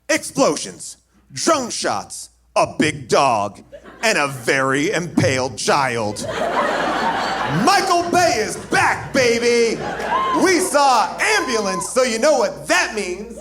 explosions, drone shots, a big dog, and a very impaled child. Michael Bay is back, baby! We saw Ambulance, so you know what that means.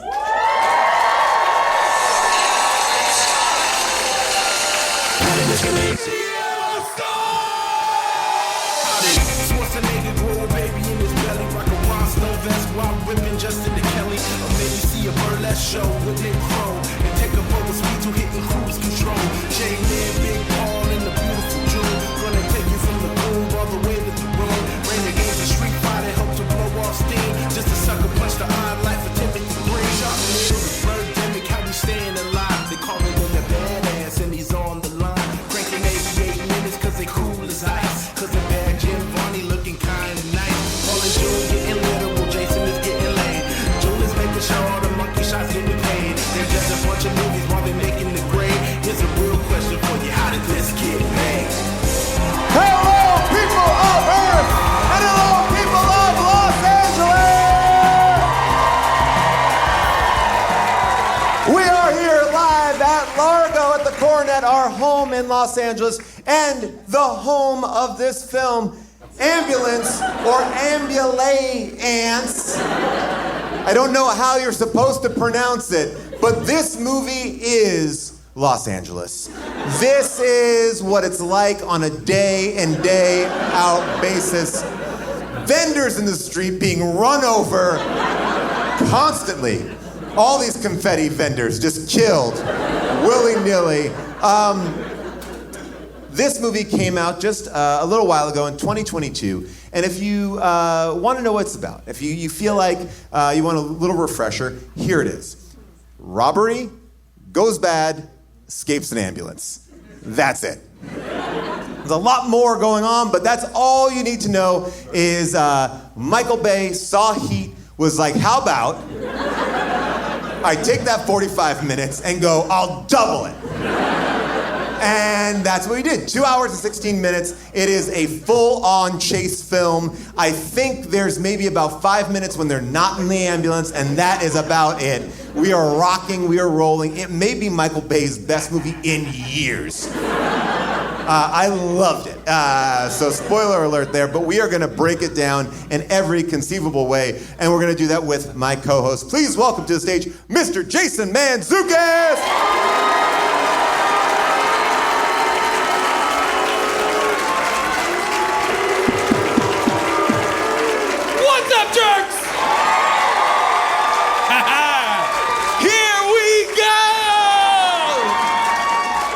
Show with Nitro and take a forward speed to hitting cruise control. J-Man, Big Paul, and the beautiful June. Gonna take you from the groove all the way to the room. Renegades and Street Fighter help to blow off steam. Just a sucker punch the iron light for Timothy Green. Sharp needle, the birdemic, how we staying alive. They call him the badass and he's on the line. Cranking 88 minutes cause they cool as ice. Cause the bad Jim Varney looking kinda nice. Paul and June getting literal, Jason is getting laid. June is making sure all the monkey shots getting paid. There's just a bunch of movies while they're making the grade. Here's a real question for you, how did this get made? Hello, people of Earth, and hello, people of Los Angeles! We are here live at Largo at the Coronet, our home in Los Angeles, and the home of this film, Ambulance, or Ambulance. I don't know how you're supposed to pronounce it, but this movie is Los Angeles. This is what it's like on a day in, day out basis. Vendors in the street being run over constantly. All these confetti vendors just killed willy-nilly. This movie came out just a little while ago in 2022. And if you want to know what it's about, if you feel like you want a little refresher, here it is. Robbery, goes bad, escapes an ambulance. That's it. There's a lot more going on, but that's all you need to know is Michael Bay saw Heat, was like, how about I take that 45 minutes and go, I'll double it. And that's what we did. 2 hours and 16 minutes. It is a full-on chase film. I think there's maybe about 5 minutes when they're not in the ambulance, and that is about it. We are rocking, we are rolling. It may be Michael Bay's best movie in years. I loved it. So spoiler alert there, but we are gonna break it down in every conceivable way, and we're gonna do that with my co-host. Please welcome to the stage, Mr. Jason Mantzoukas! Jerks! Here we go!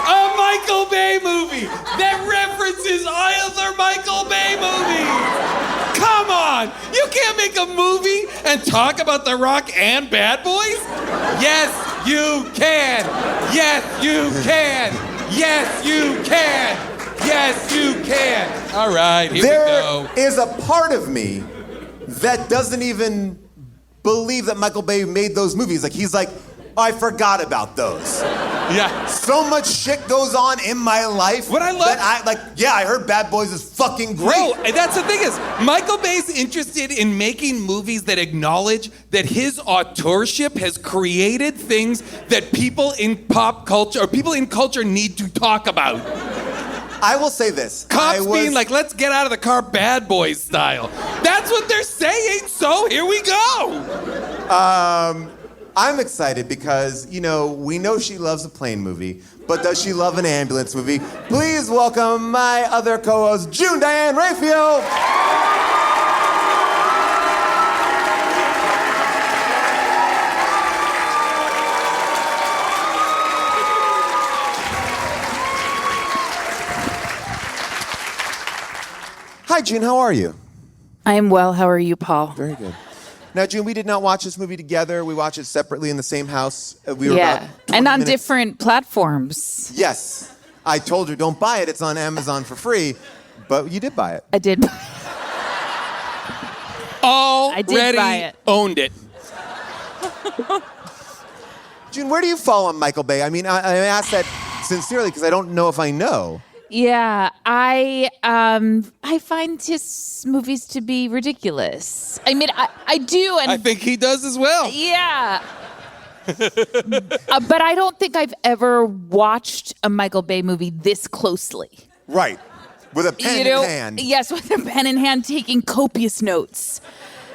A Michael Bay movie that references other Michael Bay movies. Come on! You can't make a movie and talk about The Rock and Bad Boys? Yes, you can! Yes, you can! Yes, you can! Yes, you can! All right, here we go. There is a part of me that doesn't even believe that Michael Bay made those movies. Like, he's like, oh, I forgot about those. Yeah. So much shit goes on in my life. What I love... I heard Bad Boys is fucking great. No, that's the thing is, Michael Bay's interested in making movies that acknowledge that his authorship has created things that people in pop culture, or people in culture need to talk about. I will say this. Cops being like, let's get out of the car Bad Boys style. That's what they're saying, so here we go. I'm excited because, we know she loves a plane movie, but does she love an ambulance movie? Please welcome my other co-host, June Diane Raphael. Hi, June, how are you? I am well. How are you, Paul? Very good. Now, June, we did not watch this movie together. We watched it separately in the same house. We were about 20 and on minutes. different platforms. Yes. I told you, don't buy it. It's on Amazon for free. But you did buy it. I did. Already owned it. June, where do you fall on Michael Bay? I mean, I ask that sincerely because I don't know if I know. Yeah, I find his movies to be ridiculous. I mean, I do, and I think he does as well. Yeah, But I don't think I've ever watched a Michael Bay movie this closely. Right. With a pen in hand. Yes, with a pen in hand, taking copious notes.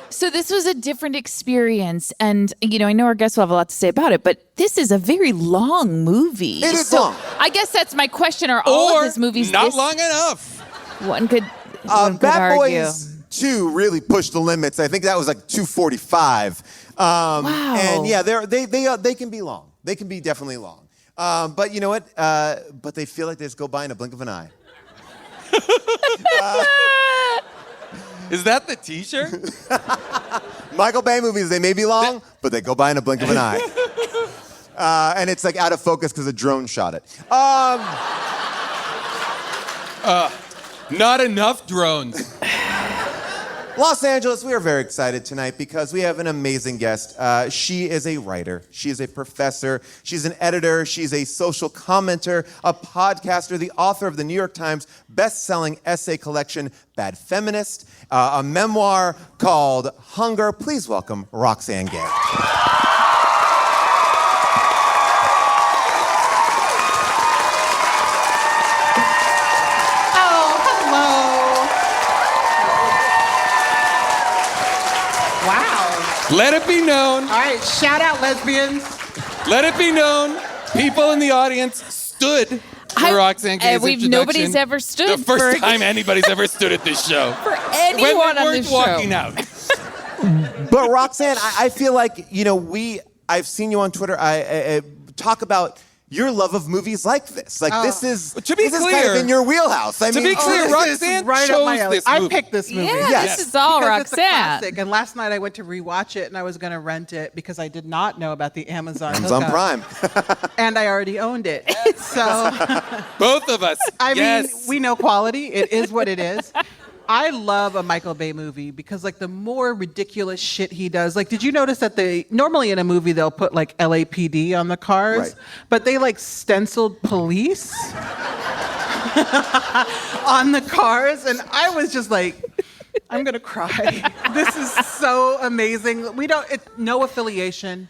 So this was a different experience. And, I know our guests will have a lot to say about it, but this is a very long movie. It is long. I guess that's my question. Are all of his movies not this long enough? One could Bad argue. Boys 2 really pushed the limits. I think that was like 2:45. Wow. And yeah, they can be long. They can be definitely long. But you know what? But they feel like they just go by in a blink of an eye. Is that the T-shirt? Michael Bay movies, they may be long, but they go by in a blink of an eye. And it's like out of focus because a drone shot it. Not enough drones. Los Angeles, we are very excited tonight because we have an amazing guest. She is a writer. She is a professor. She's an editor. She's a social commenter, a podcaster, the author of the New York Times best-selling essay collection, Bad Feminist, a memoir called Hunger. Please welcome Roxane Gay. Let it be known. All right, shout out lesbians. Let it be known. People in the audience stood for Roxane Gay's introduction. Nobody's ever stood the first time anybody's ever stood at this show. For anyone on this show. Walking out. But Roxane, I feel like, I've seen you on Twitter. I talk about your love of movies like this. Like this is to be this clear, is kind of in your wheelhouse. I to mean, be clear, this is Roxane right up my chose alley. this movie. I picked this movie. Yeah, Yes. this is all Because it's a Roxanne. classic. And last night I went to rewatch it, and I was going to rent it because I did not know about the Amazon hookup. Prime. And I already owned it. So, Both of us. I yes. mean, we know quality. It is what it is. I love a Michael Bay movie because, like, the more ridiculous shit he does. Like, did you notice that normally in a movie they'll put like LAPD on the cars, Right. but they like stenciled police on the cars, and I was just like, I'm gonna cry. This is so amazing. No affiliation.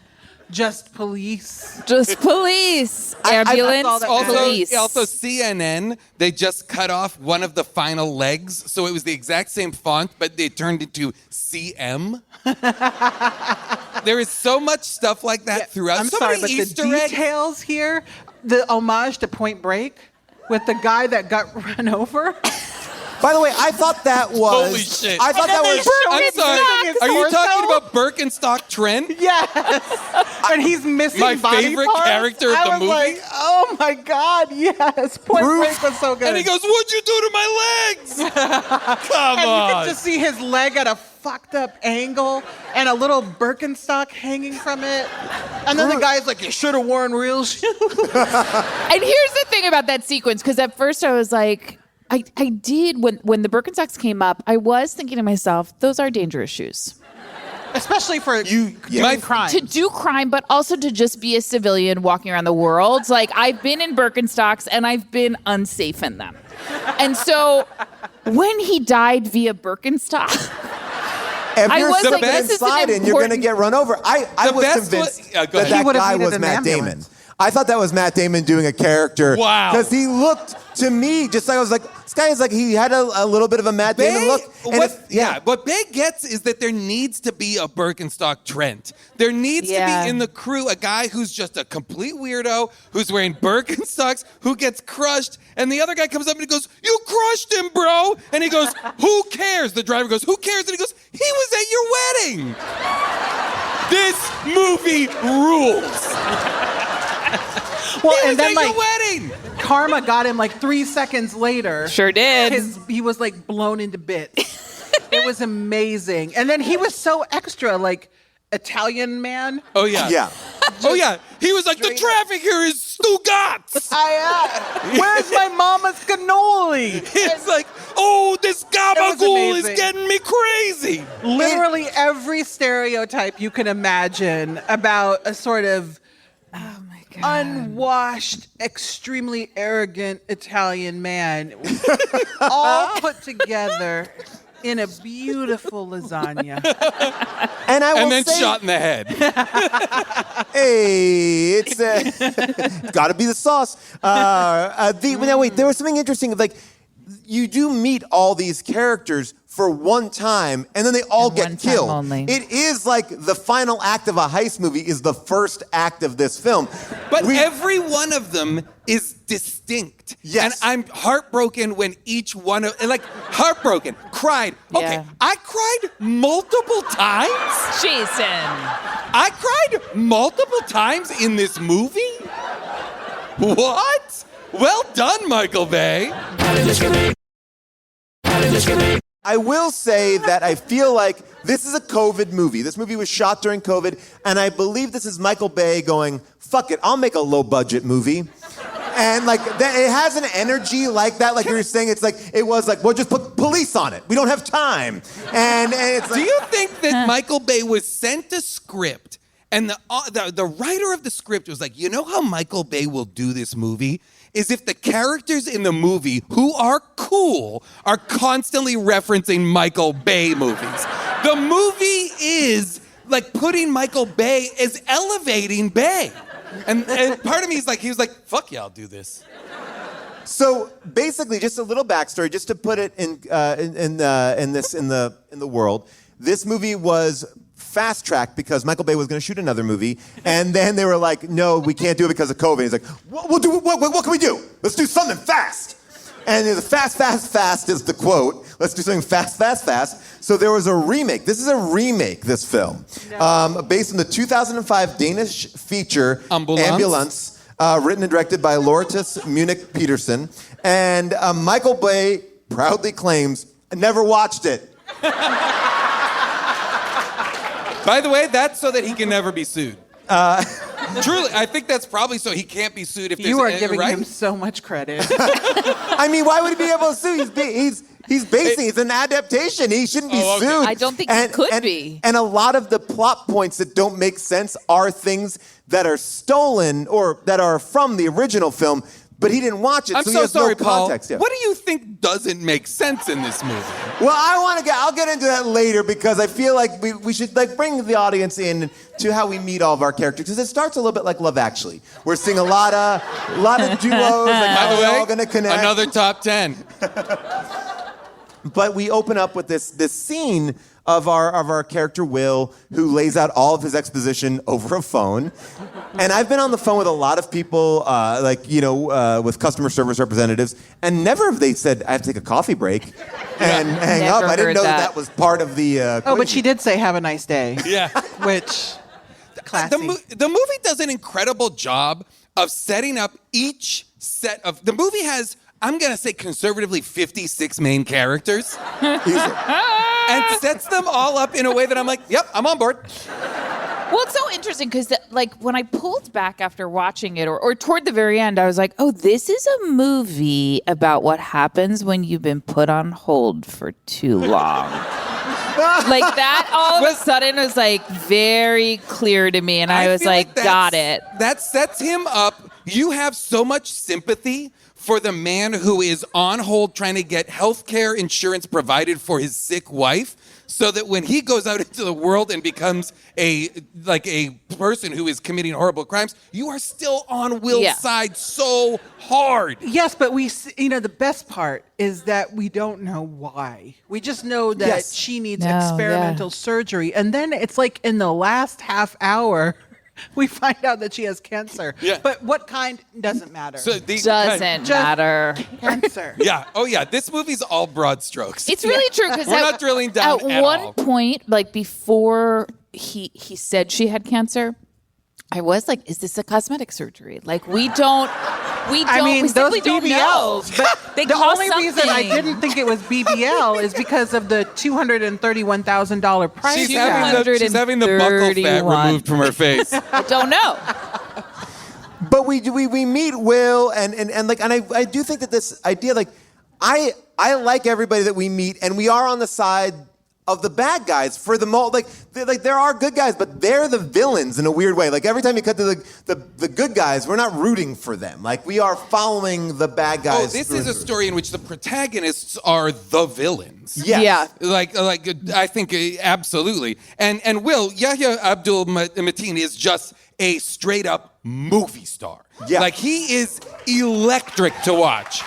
Just police. Just police. Ambulance, that's all that police. Also, CNN, they just cut off one of the final legs, so it was the exact same font, but they turned it to CM. There is so much stuff like that throughout. I'm So sorry, many but Easter the eggs. details here, the homage to Point Break with the guy that got run over. By the way, I thought that was. Holy shit. I thought that was. I'm sorry. Are you talking about Birkenstock Trent? Yes. And he's missing My body favorite parts. character of I the was movie? like, oh my God, yes. Point Break was so good. And he goes, "What'd you do to my legs?" Come and you on. could just see his leg at a fucked up angle and a little Birkenstock hanging from it. And then the guy's like, you should have worn real shoes. And here's the thing about that sequence, because at first I was like, I did, when the Birkenstocks came up, I was thinking to myself, those are dangerous shoes. Especially for Yeah. doing crime. To do crime, but also to just be a civilian walking around the world. Like, I've been in Birkenstocks and I've been unsafe in them. And so when he died via Birkenstock, If I you're was sitting like, this is inside an and you're going to important- get run over, I The was best convinced was- go that ahead. that He would've guy needed was an Matt ambulance. Damon. I thought that was Matt Damon doing a character. Wow. Because he looked to me just like I was like, this guy is like, he had a little bit of a Matt Damon look. And What Bay gets is that there needs to be a Birkenstock Trent. There needs to Yeah. be in the crew a guy who's just a complete weirdo, who's wearing Birkenstocks, who gets crushed, and the other guy comes up and he goes, "You crushed him, bro!" And he goes, "Who cares?" The driver goes, "Who cares?" And he goes, "He was at your wedding." This movie rules. Well, He and was then at like your wedding. karma got him like 3 seconds later. sure did. He was like blown into bits. It was amazing. And then he was so extra, like Italian man. Oh yeah. Yeah. Oh yeah. He was like, "The straight traffic here is Stugatz." Where's my mama's cannoli? It's like, "Oh, this gabagool is amazing. getting me crazy." Literally every stereotype you can imagine about a sort of Oh my God. unwashed, extremely arrogant Italian man, all put together in a beautiful lasagna. And I will And then say, shot in the head. hey, it's got to be the sauce. Now wait, there was something interesting. Like, you do meet all these characters for one time, and then they all And one get time killed. only. It is like the final act of a heist movie is the first act of this film. But every one of them is distinct. Yes. And I'm heartbroken when each one of, like, heartbroken, cried. Okay, Yeah. I cried multiple times? Jason. I cried multiple times in this movie? What? Well done, Michael Bay. I will say that I feel like this is a COVID movie. This movie was shot during COVID, and I believe this is Michael Bay going, fuck it, I'll make a low-budget movie. And like, it has an energy like that, like you were saying, it's like, it was like, well, just put police on it. We don't have time. And it's like, Do you think that Michael Bay was sent a script and the writer of the script was like, you know how Michael Bay will do this movie? Is if the characters in the movie who are cool are constantly referencing Michael Bay movies. The movie is like putting Michael Bay as elevating Bay. And part of me is like, he was like, fuck yeah, I'll do this. So basically, just a little backstory, just to put it in the world. This movie was fast-tracked because Michael Bay was going to shoot another movie, and then they were like, "No, we can't do it because of COVID." He's like, "What can we do? Let's do something fast." And the fast is the quote. Let's do something fast. So there was a remake. This is a remake, this film, based on the 2005 Danish feature Ambulance, written and directed by Lourdes Munich Peterson. And Michael Bay proudly claims, "I never watched it." By the way, that's so that he can never be sued. Truly, I think that's probably so he can't be sued if there's You are giving right? him so much credit. I mean, why would he be able to sue? He's basing it's an adaptation. He shouldn't be okay. sued. I don't think he could be. And a lot of the plot points that don't make sense are things that are stolen or that are from the original film, but he didn't watch it, I'm so he so has sorry, no Paul. context. Yeah. What do you think doesn't make sense in this movie? Well, I'll get into that later because I feel like we should like bring the audience in to how we meet all of our characters, because it starts a little bit like Love Actually. We're seeing a lot of duos, like how they're all gonna connect. Another top 10. But we open up with this scene of our character Will, who lays out all of his exposition over a phone. And I've been on the phone with a lot of people, with customer service representatives, and never have they said, "I have to take a coffee break," and hang Never up. I didn't heard know that. that was part of the. Oh, but she did say, "Have a nice day." Yeah. Which, classy. The movie does an incredible job of setting up each set of... The movie has, I'm going to say conservatively, 56 main characters. And sets them all up in a way that I'm like, yep, I'm on board. Well, it's so interesting because, like, when I pulled back after watching it, or toward the very end, I was like, oh, this is a movie about what happens when you've been put on hold for too long. Like, that all of a sudden was, like, very clear to me, and I was feel like, got it. That sets him up. You have so much sympathy for the man who is on hold trying to get health care insurance provided for his sick wife, so that when he goes out into the world and becomes a person who is committing horrible crimes, you are still on Will's side so hard. Yes, but the best part is that we don't know why. We just know that she needs experimental surgery. And then it's like in the last half hour, we find out that she has cancer. Yeah. But what kind doesn't matter. Doesn't matter. Cancer. Yeah. Oh, yeah. This movie's all broad strokes. It's really true because We're not drilling down at at one all. point, like before he said she had cancer, I was like, "Is this a cosmetic surgery?" Like we don't. I mean, we those simply don't know. BBLs. But They the cost only reason I something. didn't think it was BBL is because of the $231,000 price She's tag. having the buckle fat 231. removed from her face. I don't know. But we meet Will and I do think that this idea, like, I like everybody that we meet, and we are on the side of the bad guys for the most. Like there are good guys, but they're the villains in a weird way. Like every time you cut to the good guys, we're not rooting for them. Like we are following the bad guys. Oh, this is a story in which the protagonists are the villains. Yes. Yeah. Like I think absolutely. And Will, Yahya Abdul-Mateen is just a straight up movie star. Yeah. Like he is electric to watch.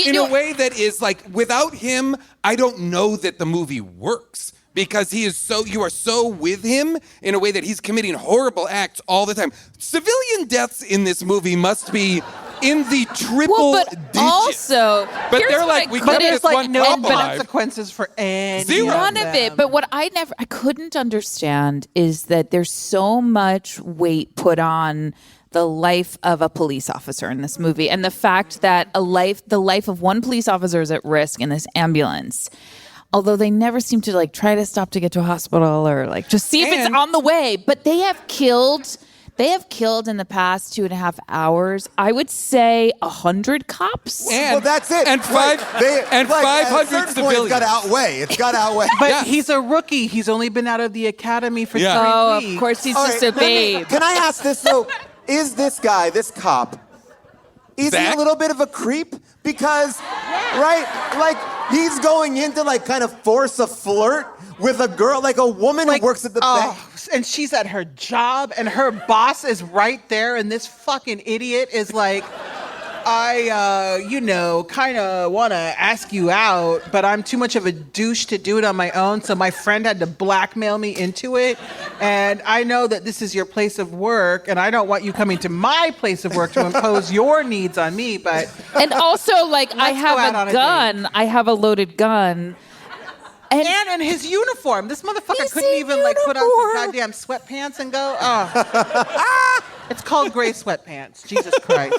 In a way that is like, without him, I don't know that the movie works. Because you are so with him in a way that he's committing horrible acts all the time. Civilian deaths in this movie must be in the triple but digits. Also, but here's they're what like, I we couldn't- got this There's one no cop alive. consequences for any Zero. None of them. it. But what I couldn't understand is that there's so much weight put on the life of a police officer in this movie, and the fact that the life of one police officer is at risk in this ambulance. Although they never seem to like try to stop to get to a hospital or like just see if it's on the way. But they have killed in the past 2.5 hours, I would say 100 cops. And, Well, that's it. And Right. At a 500 certain point, civilians. It's got to outweigh. But Yes. he's a rookie. He's only been out of the academy for 3 Oh, weeks. of course, he's All just right, a babe. Can I ask this though? Is this guy, this cop, is he Zach? a little bit of a creep? Because, right, like he's going in to like kind of force a flirt with a girl, like a woman who works at the bank. And she's at her job, and her boss is right there, and this fucking idiot is like, I, kind of want to ask you out, but I'm too much of a douche to do it on my own, so my friend had to blackmail me into it, and I know that this is your place of work, and I don't want you coming to my place of work to impose your needs on me, but... And also, like, I Let's go out have on a a gun. I have a loaded gun. And in his uniform. This motherfucker He's couldn't in even like put on some uniform. goddamn sweatpants and go, oh. It's called gray sweatpants. Jesus Christ.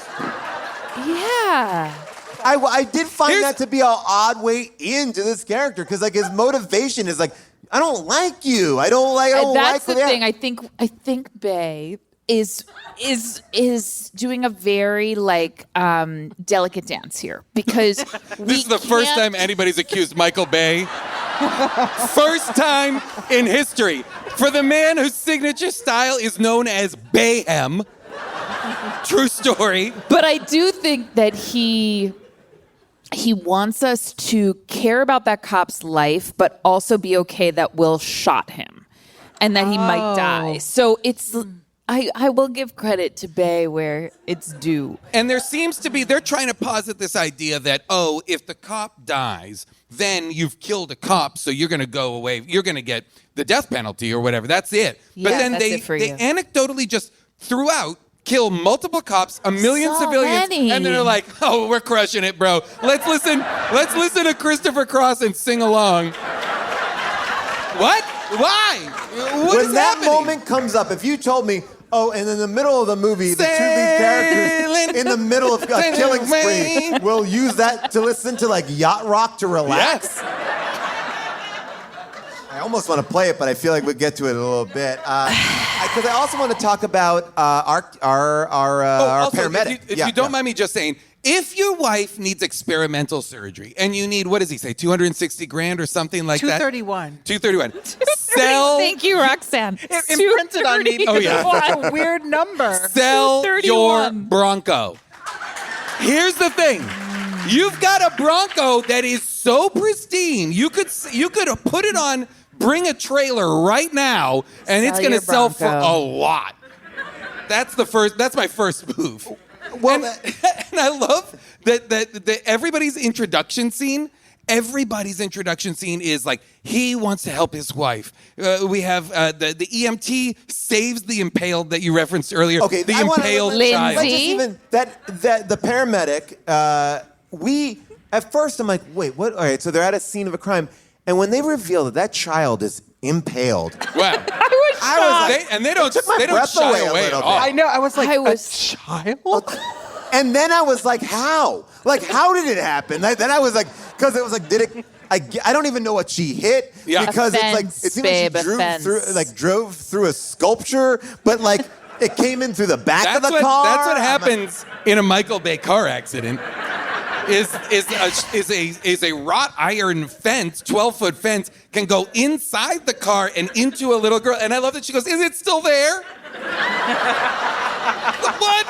Yeah. I did find that to be an odd way into this character because like his motivation is like, I don't like you. I don't That's like the thing. I think Bay is doing a very like delicate dance here because This is the first time anybody's accused Michael Bay. First time in history. For the man whose signature style is known as BAYHEM. True story. But I do think that he wants us to care about that cop's life, but also be okay that Will shot him and that he might die. So it's I will give credit to Bay where it's due. And there seems to be, they're trying to posit this idea that, if the cop dies, then you've killed a cop, so you're going to go away. You're going to get the death penalty or whatever. That's it. Yeah, but then that's they it for you. anecdotally just throughout kill multiple cops, a million So civilians, many. and then they're like, "Oh, we're crushing it, bro. Let's listen to Christopher Cross and sing along." What? Why? What when is that happening? moment comes up, if you told me, and in the middle of the movie, the two lead characters in the middle of a killing spree will use that to listen to like yacht rock to relax. Yes. I almost want to play it, but I feel like we'll get to it in a little bit. Because I also want to talk about our Also, paramedic. If you don't mind me just saying, if your wife needs experimental surgery and you need, what does he say, 260 grand or something like that? 231. 231. Sell. Thank you, Roxanne. It imprinted on me. Oh, yeah. It's a weird number. Sell your 231. Bronco. Here's the thing. You've got a Bronco that is so pristine. You could put it on Bring a Trailer right now, and it's Sell going to your sell for Bronco. a lot. That's my first move. Well, And I love that everybody's introduction scene. Everybody's introduction scene is like he wants to help his wife. We have the EMT saves the impaled that you referenced earlier. Okay, the I wanna- impaled Lindsay. child. Let's just even that the paramedic. We at first I'm like, wait, what? All right, so they're at a scene of a crime, and when they reveal that child is impaled, Wow. I was like, They don't took my breath shy away a away little at all. bit. I know. I was like, I was- a child? and then I was like, how? Like, how did it happen? Then I was like, because it was like, did it? I don't even know what she hit Yeah. because it's like Offense, it seemed like babe, she offense. drove through a sculpture, but like it came in through the back of the car. That's what happens in a Michael Bay car accident. is a wrought iron fence, 12-foot fence, can go inside the car and into a little girl. And I love that she goes, "Is it still there?" What?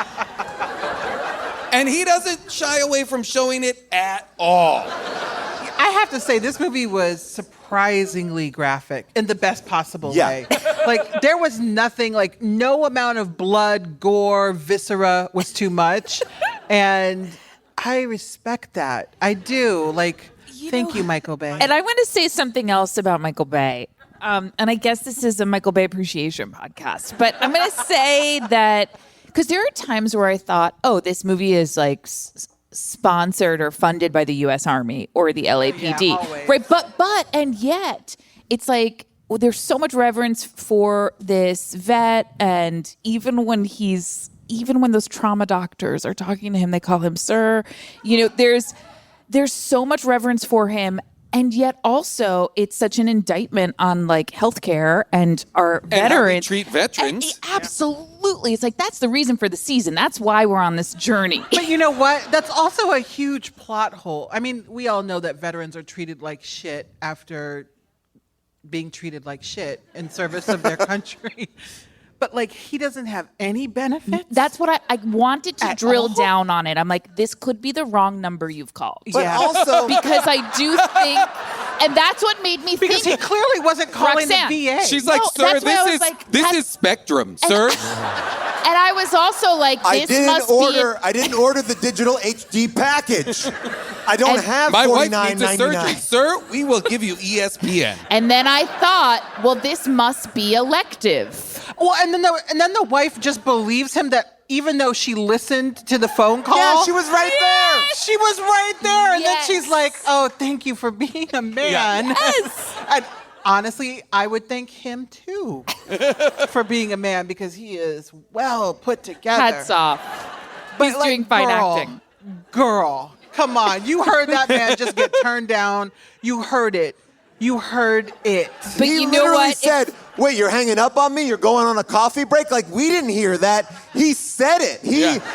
And he doesn't shy away from showing it at all. I have to say, this movie was surprisingly graphic in the best possible way. Like, there was nothing, like, no amount of blood, gore, viscera was too much. And I respect that. I do. Like, thank you, Michael Bay. And I want to say something else about Michael Bay. And I guess this is a Michael Bay appreciation podcast. But I'm going to say that, because there are times where I thought, oh, this movie is like sponsored or funded by the U.S. Army or the LAPD. Yeah, always. Right. But, and yet, it's like, well, there's so much reverence for this vet. And even when those trauma doctors are talking to him, they call him sir. You know, there's so much reverence for him. And yet also it's such an indictment on like healthcare and our veterans. How we treat veterans. Absolutely. It's like, that's the reason for the season. That's why we're on this journey. But you know what? That's also a huge plot hole. I mean, we all know that veterans are treated like shit after being treated like shit in service of their country. But like, he doesn't have any benefits. That's what I wanted to At drill all? down on it. I'm like, this could be the wrong number you've called. But Yeah. also, Because I do think, and that's what made me Because he think. clearly wasn't calling Roxane. the VA. She's like, No, "Sir, that's why I was like, this that's- is Spectrum, sir." And I was also like, I this must didn't order the digital HD package. I don't And- have My wife needs a surgery, $49.99. sir. We will give you ESPN. And then I thought, well, this must be elective. Well, and then the wife just believes him that even though she listened to the phone call. Yeah, she was right there. She was right there. And Yes. then she's like, oh, thank you for being a man. Yes. And honestly, I would thank him too for being a man because he is well put together. Hats off. But He's doing fine girl, acting. Girl, come on. You heard that man just get turned down. You heard it. You heard it. But He you know literally what? said, wait, you're hanging up on me? You're going on a coffee break? Like, we didn't hear that. He said it.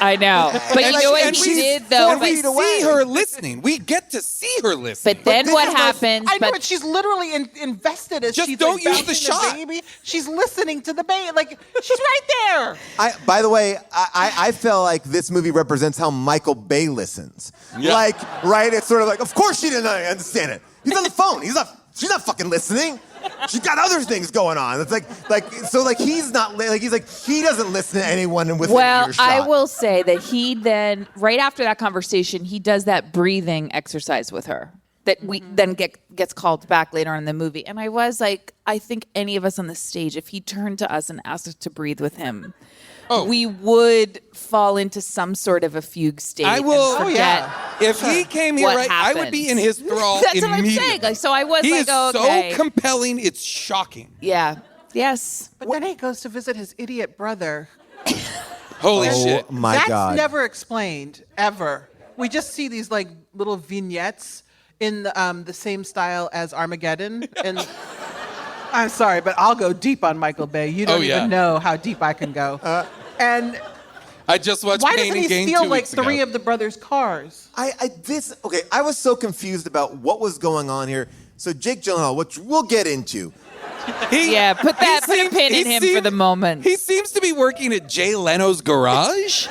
I know. But you know what and he she's did, though? 4 feet away. See her listening. We get to see her listening. But then this what is like- happens? I know, but but she's literally invested as Just she's don't like, use the bouncing shot. baby. She's listening to the baby. Like, she's right there. By the way, I feel like this movie represents how Michael Bay listens. Yeah. Like, right? It's sort of like, of course she didn't understand it. He's on the phone. She's not fucking listening. She's got other things going on. It's like he's not he doesn't listen to anyone within well, earshot. I will say that he then, right after that conversation, he does that breathing exercise with her that we then gets called back later on in the movie. And I was like, I think any of us on the stage, if he turned to us and asked us to breathe with him, we would fall into some sort of a fugue state. I will. And forget If he came here what right, I would be happens. in his thrall That's what I'm immediately. saying. Like, so I was He like, is okay. so compelling. It's shocking. Yeah. Yes. But then he goes to visit his idiot brother. Holy Oh shit. my That's God. never explained, ever. We just see these like little vignettes in the same style as Armageddon. And I'm sorry, but I'll go deep on Michael Bay. You don't Oh, yeah. even know how deep I can go. And I just watched why Pain doesn't and he Gain steal 2 like weeks ago. 3 of the brothers' cars? I was so confused about what was going on here. So Jake Gyllenhaal, which we'll get into. Yeah, put a pin in him for the moment. He seems to be working at Jay Leno's garage.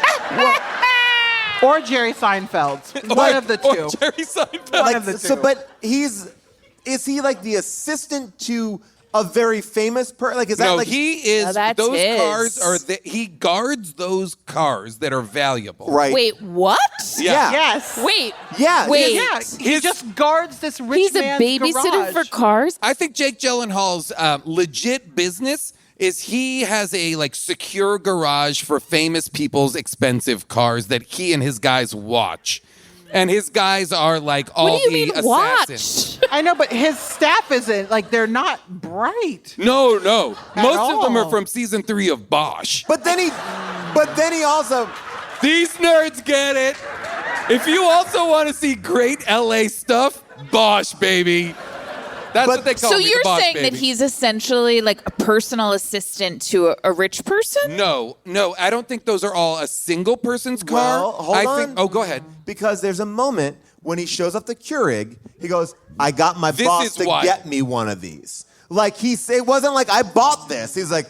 Or Jerry Seinfeld's. One of the two. Or Jerry Seinfeld. One of the two. But is he like the assistant to a very famous person? Like, is that No, like he is. No, that's those his. cars are. He guards those cars that are valuable. right? Wait, what? Yeah. Yes. Wait. Yeah. Wait. Yeah, he His- just guards this rich He's a man's babysitter garage. for cars? I think Jake Gyllenhaal's legit business is he has a like secure garage for famous people's expensive cars that he and his guys watch. And his guys are like all What do you the mean assassins. watch? I know, but his staff isn't, like, they're not bright. No. At Most of them are all. from season 3 of Bosch. But then he also. These nerds get it. If you also want to see great LA stuff, Bosch, baby. That's what they call So me, the you're boss saying baby. that he's essentially like a personal assistant to a rich person? No, I don't think those are all a single person's car. Well, hold on. Oh, go ahead. Because there's a moment when he shows up the Keurig, he goes, I got my This boss is to why. get me one of these. Like, it wasn't like, I bought this. He's like,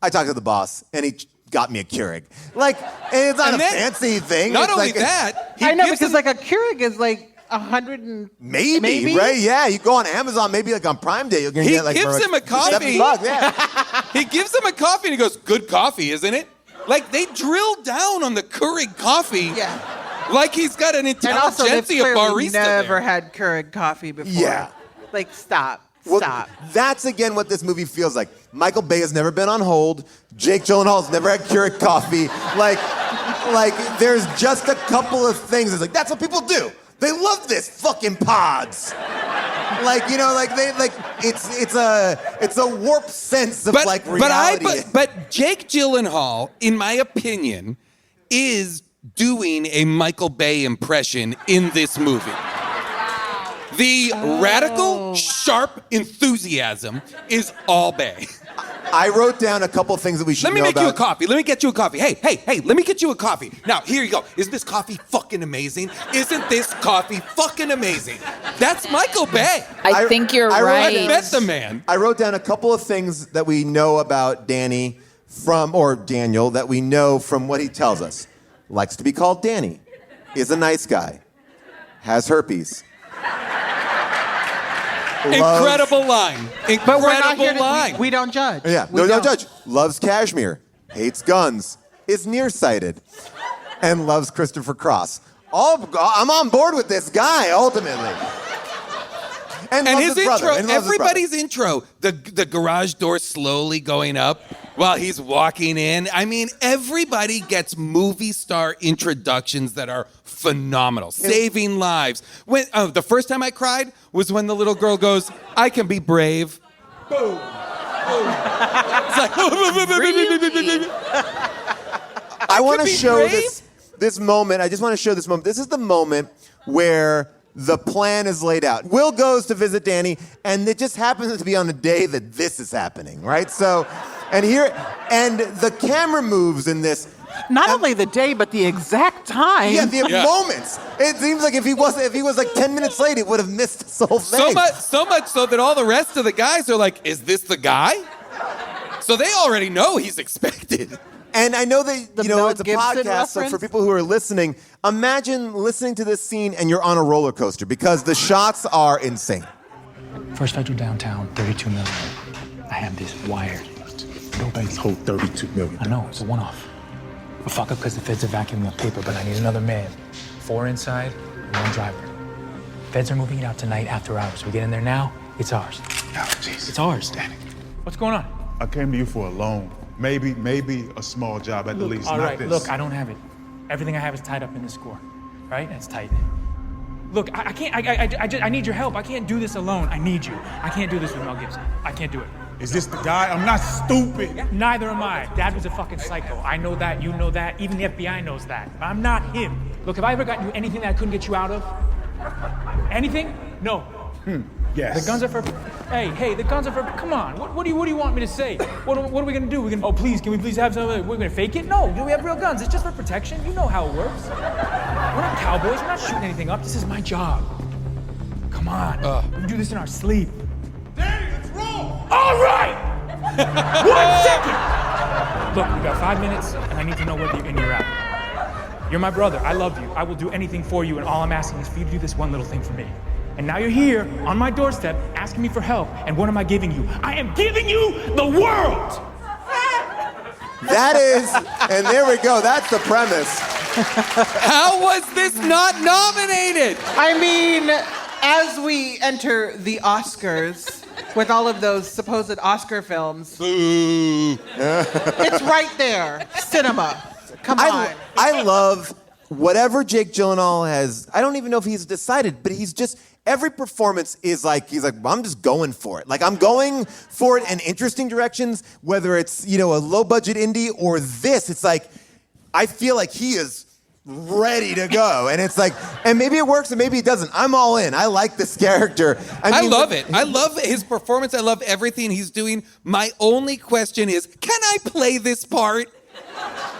I talked to the boss, and he got me a Keurig. Like, and it's not And a then, fancy thing. Not It's only like that, he I know, gives because him- like a Keurig is like 100 and maybe, right? Yeah, you go on Amazon, maybe like on Prime Day, you're going to He get like gives for him a coffee. $7, yeah. he gives him a coffee and he goes, good coffee, isn't it? Like, they drill down on the Keurig coffee. Yeah. Like he's got an And also, they've intelligentsia clearly barista never there. had Keurig coffee before. Yeah. Like, stop. Well, Stop. that's again what this movie feels like. Michael Bay has never been on hold. Jake Gyllenhaal's never had Keurig coffee. Like there's just a couple of things. It's like that's what people do. They love this fucking pods. Like it's a warped sense of like reality. But Jake Gyllenhaal, in my opinion, is doing a Michael Bay impression in this movie. The radical, sharp enthusiasm is all Bay. I wrote down a couple things that we should Let me know make about. you a coffee. Let me get you a coffee. Hey, let me get you a coffee. Now, here you go. Isn't this coffee fucking amazing? Isn't this coffee fucking amazing? That's Michael Bay. I think you're I right. I met the man. I wrote down a couple of things that we know about Danny or Daniel that we know from what he tells us. Likes to be called Danny. Is a nice guy. Has herpes. Incredible line. But we're not Incredible here to, line. we don't judge. Yeah, We no don't. judge. Loves cashmere. Hates guns. Is nearsighted. And loves Christopher Cross. I'm on board with this guy, ultimately. And loves his brother, intro, and loves his brother. everybody's intro, the garage door slowly going up while he's walking in. I mean, everybody gets movie star introductions that are phenomenal, saving lives. When the first time I cried was when the little girl goes, "I can be brave." Boom. Boom. It's like, I want to be show brave? this moment. I just want to show this moment. This is the moment where the plan is laid out. Will goes to visit Danny, and it just happens to be on the day that this is happening, right? So, and the camera moves in this. Not only the day, but the exact time. Yeah, the Yeah. moments. It seems like if he was like 10 minutes late, he would have missed this whole thing. so much so that all the rest of the guys are like, "Is this the guy?" So they already know he's expected. And I know that The Mel it's a Gibson podcast, so reference? for people who are listening, imagine listening to this scene and you're on a roller coaster because the shots are insane. First federal downtown, 32 million. I have this wired. Nobody's hold 32 million. I know, it's a one-off. But fuck up because the feds are vacuuming up paper, but I need another man. 4 inside, and 1 driver. Feds are moving it out tonight after hours. We get in there now, it's ours. Oh, Jesus. It's ours. Danny, What's going on? I came to you for a loan. Maybe a small job at the least. All not right, this. look, I don't have it. Everything I have is tied up in this score, right? It's tight. Look, I can't, I need your help. I can't do this alone. I need you. I can't do this with Mel Gibson. I can't do it. Is this the guy? I'm not stupid. Neither am I. Dad was a fucking psycho. I know that, you know that, even the FBI knows that. I'm not him. Look, have I ever gotten you anything that I couldn't get you out of? Anything? No. Yes. The guns are for. Hey, the guns are for. Come on. What do you want me to say? What are we gonna do? Oh, please, can we please have some? We're gonna fake it? No, we have real guns. It's just for protection. You know how it works. We're not cowboys. We're not shooting anything up. This is my job. Come on. We do this in our sleep. Danny, let's roll. All right. 1 second. Look, we got 5 minutes, and I need to know whether you're in or out. You're my brother. I love you. I will do anything for you, and all I'm asking is for you to do this one little thing for me. And now you're here on my doorstep asking me for help. And what am I giving you? I am giving you the world. That is, and there we go. That's the premise. How was this not nominated? I mean, as we enter the Oscars with all of those supposed Oscar films, it's right there. Cinema. Come on. I love whatever Jake Gyllenhaal has. I don't even know if he's decided, but he's just, every performance is like, he's like, I'm just going for it. Like, I'm going for it in interesting directions, whether it's, a low budget indie or this. It's like, I feel like he is ready to go. And it's like, and maybe it works and maybe it doesn't. I'm all in. I like this character. I love it. I love his performance. I love everything he's doing. My only question is, can I play this part?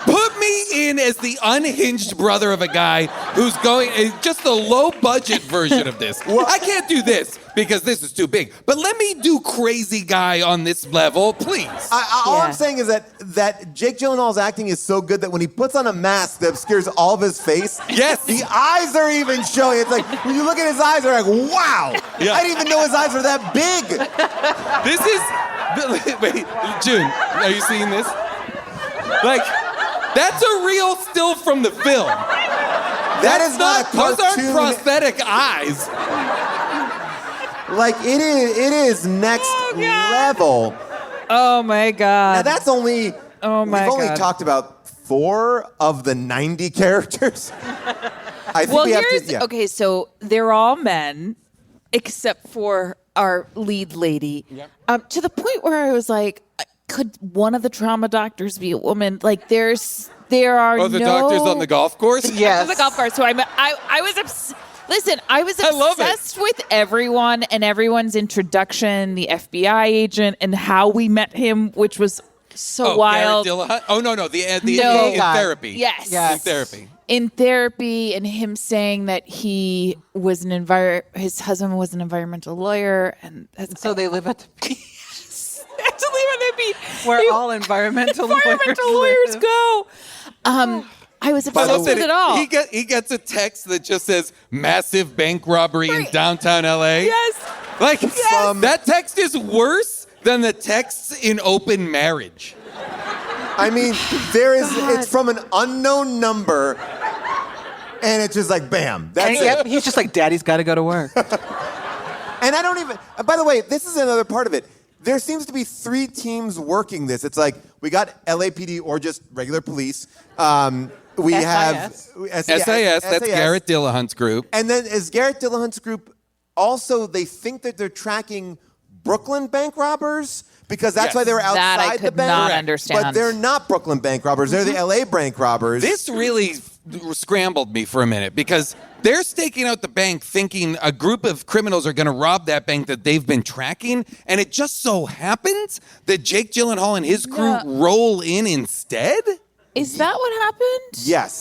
Put me in as the unhinged brother of a guy who's going, just the low budget version of this. I can't do this because this is too big. But let me do crazy guy on this level, please. All I'm saying is that Jake Gyllenhaal's acting is so good that when he puts on a mask that obscures all of his face, yes, the eyes are even showing. It's like, when you look at his eyes, they're like, wow. Yeah. I didn't even know his eyes were that big. This is, wait, June, are you seeing this? Like, that's a real still from the film. That is not a cartoon. Those aren't prosthetic eyes. Like, it is next level. Oh my God. Now that's only, we've only talked about 4 of the 90 characters. I think okay, so they're all men, except for our lead lady. Yep. To the point where I was like, could one of the trauma doctors be a woman? Like, there are the doctors on the golf course? Yes. On the golf course. So I was listen, I was obsessed with everyone and everyone's introduction, the FBI agent, and how we met him, which was so wild. Oh, no, in therapy. Yes. In therapy. In therapy, and him saying that he was his husband was an environmental lawyer, and so they live at the beach. That's to live at the beach. Where all environmental lawyers go. I was obsessed with it all. He gets a text that just says massive bank robbery in downtown LA. Yes. Like, that text is worse than the texts in Open Marriage. I mean, it's from an unknown number, and it's just like, bam. That's it. He's just like, Daddy's got to go to work. And I don't even, by the way, this is another part of it. There seems to be 3 teams working this. It's like, we got LAPD or just regular police. We have SIS, that's Garrett Dillahunt's group. And then is Garrett Dillahunt's group also, they think that they're tracking Brooklyn bank robbers? Because that's why they were outside that I could the bank. Not understand. But they're not Brooklyn bank robbers. They're the LA bank robbers. This really scrambled me for a minute because they're staking out the bank thinking a group of criminals are going to rob that bank that they've been tracking. And it just so happens that Jake Gyllenhaal and his crew roll in instead? Is that what happened? Yes.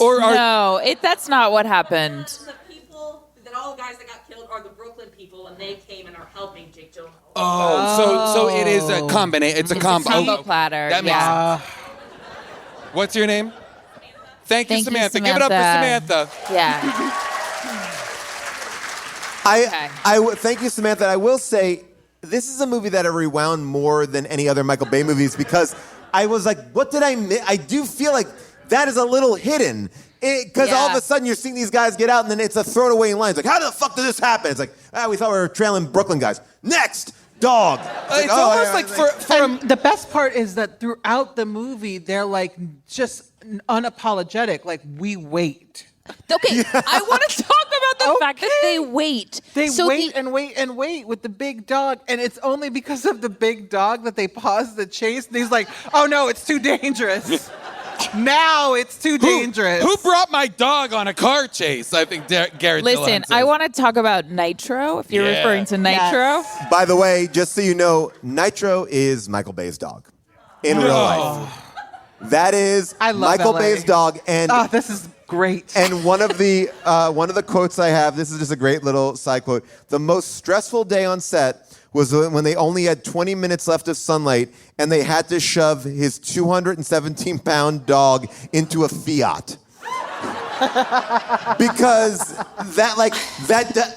That's not what happened. The people, all the guys that got killed are the Brooklyn people, and they came and are helping Jake Gyllenhaal. So it is a combination. It's a combo platter. That makes sense. What's your name? Thank you, Samantha. Give it up for Samantha. Yeah. Thank you, Samantha. I will say, this is a movie that I rewound more than any other Michael Bay movies because I was like, what did I miss? I do feel like that is a little hidden. Because all of a sudden you're seeing these guys get out and then it's a throwaway line. It's like, how the fuck did this happen? It's like, we thought we were trailing Brooklyn guys. Next, dog. It's almost like the best part is that throughout the movie, they're like just unapologetic. Like, we wait. Okay, I want to talk about the fact that they wait. They wait with the big dog, and it's only because of the big dog that they pause the chase. And he's like, oh no, it's too dangerous. Now it's too dangerous. Who brought my dog on a car chase? I think Garrett Listen, I want to talk about Nitro, if you're referring to Nitro. Yes. By the way, just so you know, Nitro is Michael Bay's dog in real life. That is Michael Bay's dog. And this is great. And one of the quotes I have, this is just a great little side quote. The most stressful day on set was when they only had 20 minutes left of sunlight and they had to shove his 217-pound dog into a Fiat. Because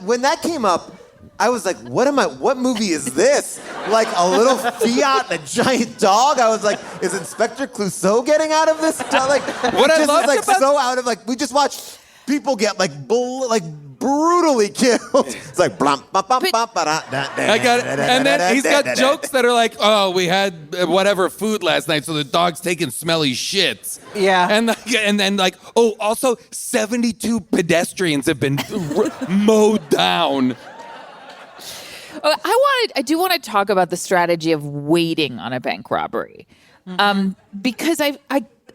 when that came up, I was like, what movie is this? Like a little Fiat, a giant dog? I was like, is Inspector Clouseau getting out of this? Like, what I love about so out of we just watched people get brutally killed. It's like blam, bam, bam, bam, I got it. And then he's got jokes that are like, oh, we had whatever food last night, so the dog's taking smelly shits. Yeah. And then also 72 pedestrians have been mowed down. I do want to talk about the strategy of waiting on a bank robbery, because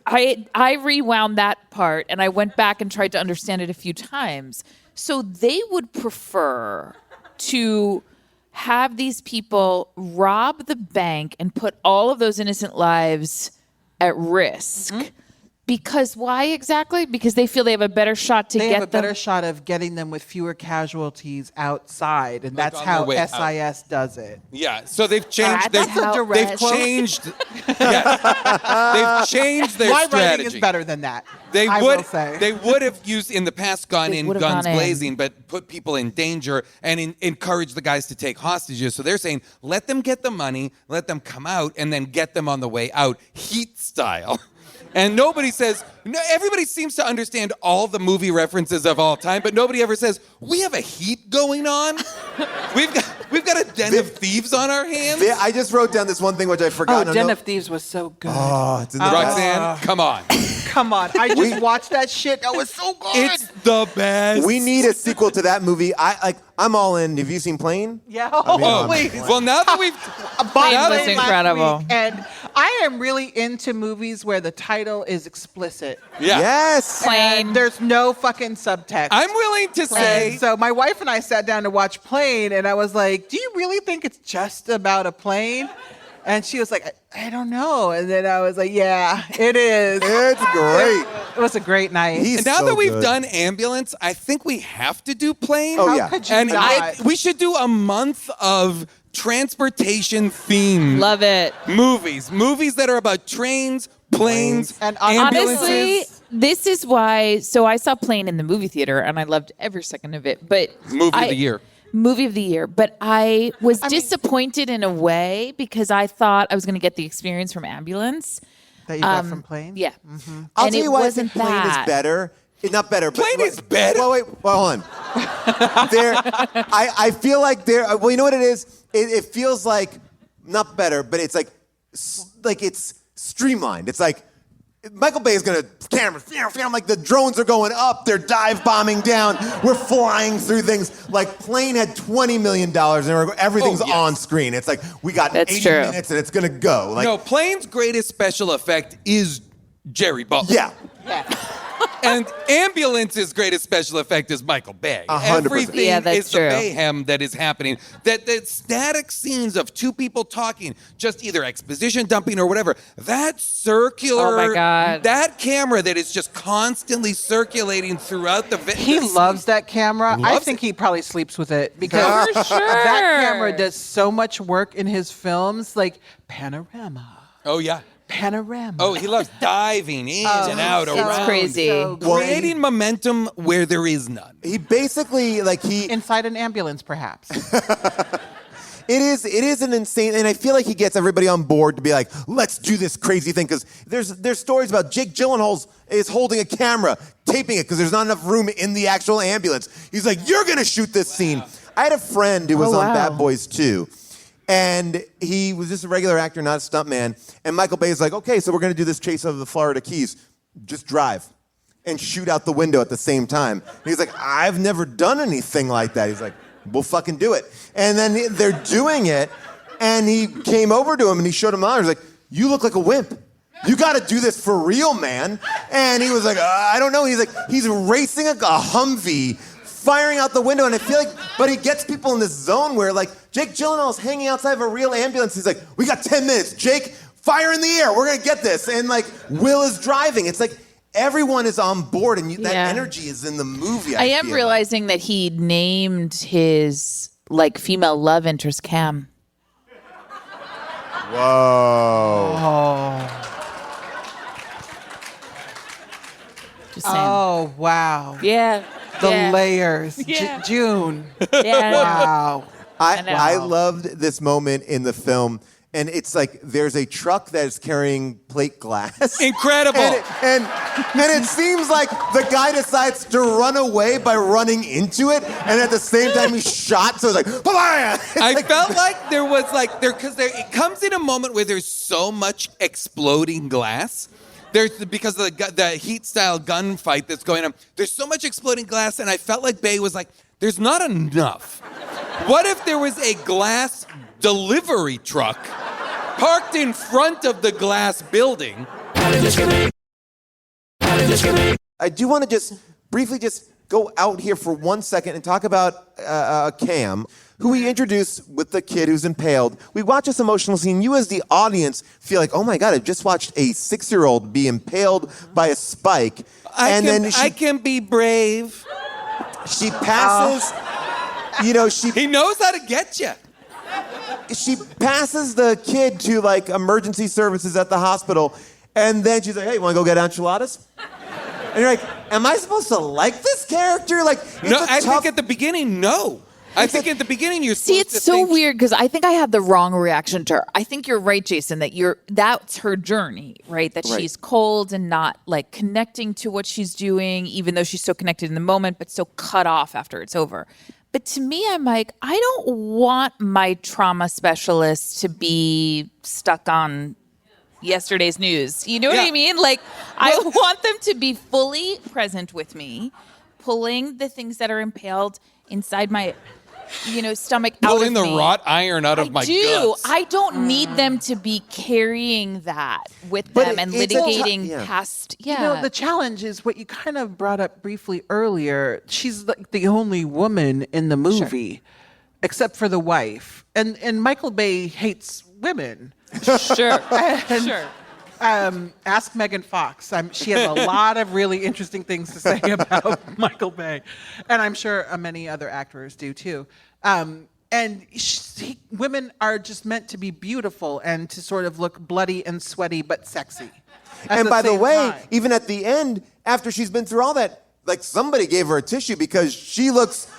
I rewound that part and I went back and tried to understand it a few times. So they would prefer to have these people rob the bank and put all of those innocent lives at risk. Because why exactly? Because they feel they have a better shot to They get have a them. better shot of getting them with fewer casualties outside, and Like that's on their how way out. SIS does it. Yeah, so they've changed. That's They've, a direct they've quote. changed. Yeah, they've changed their My strategy. writing is better than that. They I would. will say. They would have used in the past gone They in would have guns gone in. blazing, but put people in danger and encourage the guys to take hostages. So they're saying, let them get the money, let them come out, and then get them on the way out, Heat style. And nobody says, no, everybody seems to understand all the movie references of all time, but nobody ever says, we have a Heat going on? We've got a den of thieves on our hands? Yeah, I just wrote down this one thing which I forgot. Oh, Den of Thieves was so good. Oh, it's in the Roxanne, come on. Come on, I just watched that shit. That was so good. It's the best. We need a sequel to that movie. I'm all in. Have you seen Plane? yeah. Oh, please. well, now that we've... Plane now was that- incredible. And I am really into movies where the title is explicit. Yeah. Yes. Plane. And there's no fucking subtext. I'm willing to say... And so my wife and I sat down to watch Plane, and I was like, do you really think it's just about a plane? And she was like, I don't know. And then I was like, yeah, it is. It's great. It was a great night. He's And now so that we've good. done Ambulance, I think we have to do Plane. Oh, How yeah. could you And not? we should do a month of transportation-themed Love it. movies. Movies that are about trains, planes, And ambulances. Honestly, this is why. So I saw Plane in the movie theater, and I loved every second of it. But Movie of the year. Movie of the year. But I was disappointed in a way because I thought I was going to get the experience from Ambulance. That you got from Plane? Yeah. I'll And tell it you why I wasn't think Plane that. is better. Not better. But, Plane is better? Well, wait. Well, hold on. I feel like there. Well, you know what it is? It feels like not better, but it's like it's streamlined. It's like Michael Bay is gonna camera, like the drones are going up, they're dive bombing down, we're flying through things. Like Plane had $20 million and everything's Oh, yes. on screen. It's like we got That's 80 true. minutes and it's gonna go. Like, No, Plane's greatest special effect is Jerry Butler. yeah. And Ambulance's greatest special effect is Michael Bay. 100%. Everything Yeah, that's is true. the mayhem that is happening. That static scenes of two people talking, just either exposition dumping or whatever. That circular, Oh my God. that camera that is just constantly circulating throughout the. He loves that camera. I Loves think it. he probably sleeps with it because For sure. that camera does so much work in his films, like Panorama. Oh yeah. Panorama. Oh, he loves diving in and out It's around. crazy. So Well, Creating momentum where there is none. He basically inside an ambulance, perhaps. It is an insane, and I feel like he gets everybody on board to be like, let's do this crazy thing, because there's stories about Jake Gyllenhaal is holding a camera, taping it, because there's not enough room in the actual ambulance. He's like, you're gonna shoot this scene. I had a friend who was on wow. Bad Boys 2, and he was just a regular actor, not a stuntman, and Michael Bay is like, okay, so we're gonna do this chase over the Florida Keys. Just drive and shoot out the window at the same time. And he's like, I've never done anything like that. He's like, we'll fucking do it. And then they're doing it, and he came over to him and he showed him out. He was like, you look like a wimp. You got to do this for real, man. And he was like, I don't know. He's like, he's racing a Humvee, firing out the window, and I feel like, but he gets people in this zone where like Jake Gyllenhaal's hanging outside of a real ambulance. He's like, we got 10 minutes. Jake, fire in the air. We're gonna get this. And like Will is driving. It's like everyone is on board, and that Yeah. energy is in the movie. I am feel like. realizing that he named his like female love interest Cam. Whoa. Just saying. Oh, wow. Yeah. The yeah. layers. Yeah. June. Yeah. Wow. I know. loved this moment in the film, and it's like there's a truck that is carrying plate glass. Incredible. And it seems like the guy decides to run away by running into it, and at the same time he's shot. So it's like, bye-bye. I felt like there was like it comes in a moment where there's so much exploding glass. Because of the heat style gunfight that's going on. There's so much exploding glass, and I felt like Bay was like, there's not enough. What if there was a glass delivery truck parked in front of the glass building? I do want to just briefly go out here for 1 second and talk about Cam, who we introduced with the kid who's impaled. We watch this emotional scene. You as the audience feel like, oh my God, I've just watched a 6-year-old be impaled by a spike. I can be brave. She passes, He knows how to get you. she passes the kid to like emergency services at the hospital, and then she's like, hey, you want to go get enchiladas? And you're like, am I supposed to like this character? Like, I think at the beginning, no. I think at the beginning you're See, supposed it's to so think weird because I think I have the wrong reaction to her. I think you're right, Jason, that that's her journey, right? That she's cold and not like connecting to what she's doing, even though she's so connected in the moment, but so cut off after it's over. But to me, I'm like, I don't want my trauma specialist to be stuck on yesterday's news. You know what I mean? Like, I want them to be fully present with me, pulling the things that are impaled inside my, stomach out of me. pulling the wrought iron out of my guts. I don't need them to be carrying that with them and litigating past. Yeah. The challenge is what you kind of brought up briefly earlier. She's like the only woman in the movie, except for the wife. And Michael Bay hates women. Sure. Sure. Ask Megan Fox. She has a lot of really interesting things to say about Michael Bay. And I'm sure many other actors do too. Women are just meant to be beautiful and to sort of look bloody and sweaty but sexy. And by the way, even at the end, after she's been through all that, like somebody gave her a tissue because she looks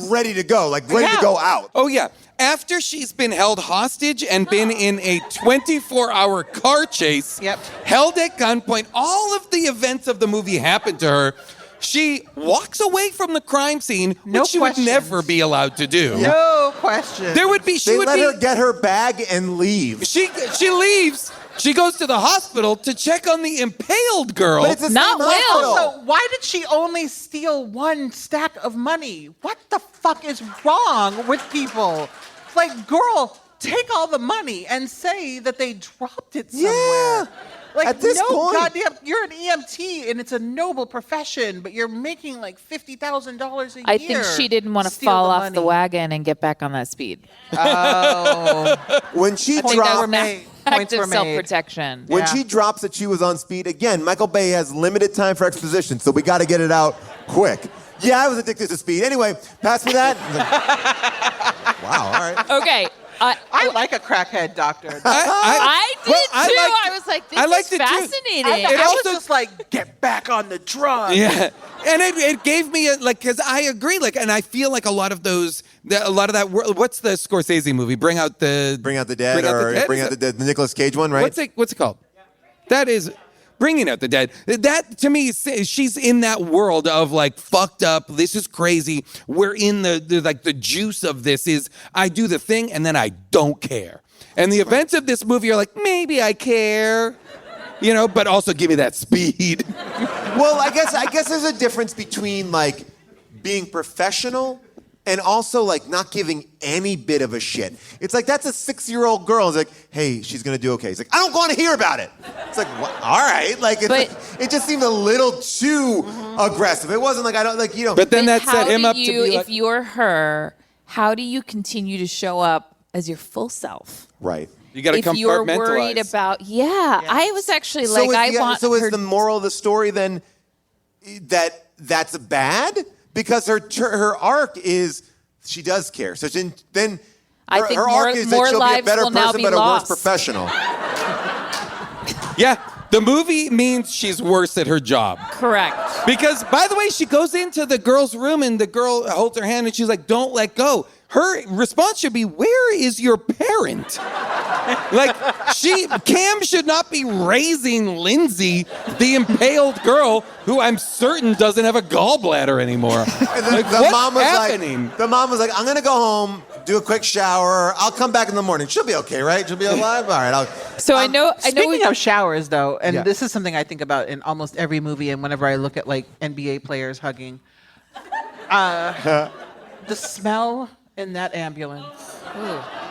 ready to go, like ready to go out. Oh, yeah. After she's been held hostage and been in a 24-hour car chase, held at gunpoint, all of the events of the movie happen to her. She walks away from the crime scene, which she would never be allowed to do. No question. There would be. They let her get her bag and leave. She leaves. She goes to the hospital to check on the impaled girl. But it's the same hospital. Also, why did she only steal one stack of money? What the fuck is wrong with people? Like, girl, take all the money and say that they dropped it somewhere. Yeah. Like, at this point, goddamn, you're an EMT and it's a noble profession, but you're making like $50,000 a year. I think she didn't want to fall off the wagon and get back on that speed. Oh. When she dropped, active self-protection. When she drops that she was on speed, again, Michael Bay has limited time for exposition, so we got to get it out quick. Yeah, I was addicted to speed. Anyway, pass me that. Wow, all right. Okay. I like a crackhead doctor. I did too. I was like, this is fascinating. I was just like, get back on the drug. Yeah, and it gave me because I agree. And I feel like a lot of that. What's the Scorsese movie? Bring out the Dead, Bring Out the Dead, the Nicolas Cage one, right? What's it called? That is. Bringing Out the Dead. That, to me, she's in that world of, like, fucked up, this is crazy. We're in the juice of this is I do the thing and then I don't care. And the events of this movie are like, maybe I care, but also give me that speed. Well, I guess there's a difference between, like, being professional and also, like, not giving any bit of a shit. It's like, that's a 6-year-old girl. It's like, hey, she's going to do okay. It's like, I don't want to hear about it. It's like, what? All right. Like, it just seemed a little too aggressive. It wasn't like, I don't, like, But then that set him up to be like... If you're her, how do you continue to show up as your full self? Right. You got to compartmentalize. If you're worried about, I was actually like, So is the moral of the story then that's bad? Because her arc is she does care. So then I think her arc is that she'll be a better person but a worse professional. Yeah, the movie means she's worse at her job. Correct. Because, by the way, she goes into the girl's room and the girl holds her hand and she's like, don't let go. Her response should be, where is your parent? Like, Cam should not be raising Lindsay, the impaled girl, who I'm certain doesn't have a gallbladder anymore. And what's happening? The mom was like, I'm going to go home, do a quick shower. I'll come back in the morning. She'll be okay, right? She'll be alive? All right. Speaking of showers, though, and this is something I think about in almost every movie and whenever I look at, like, NBA players hugging. The smell in that ambulance.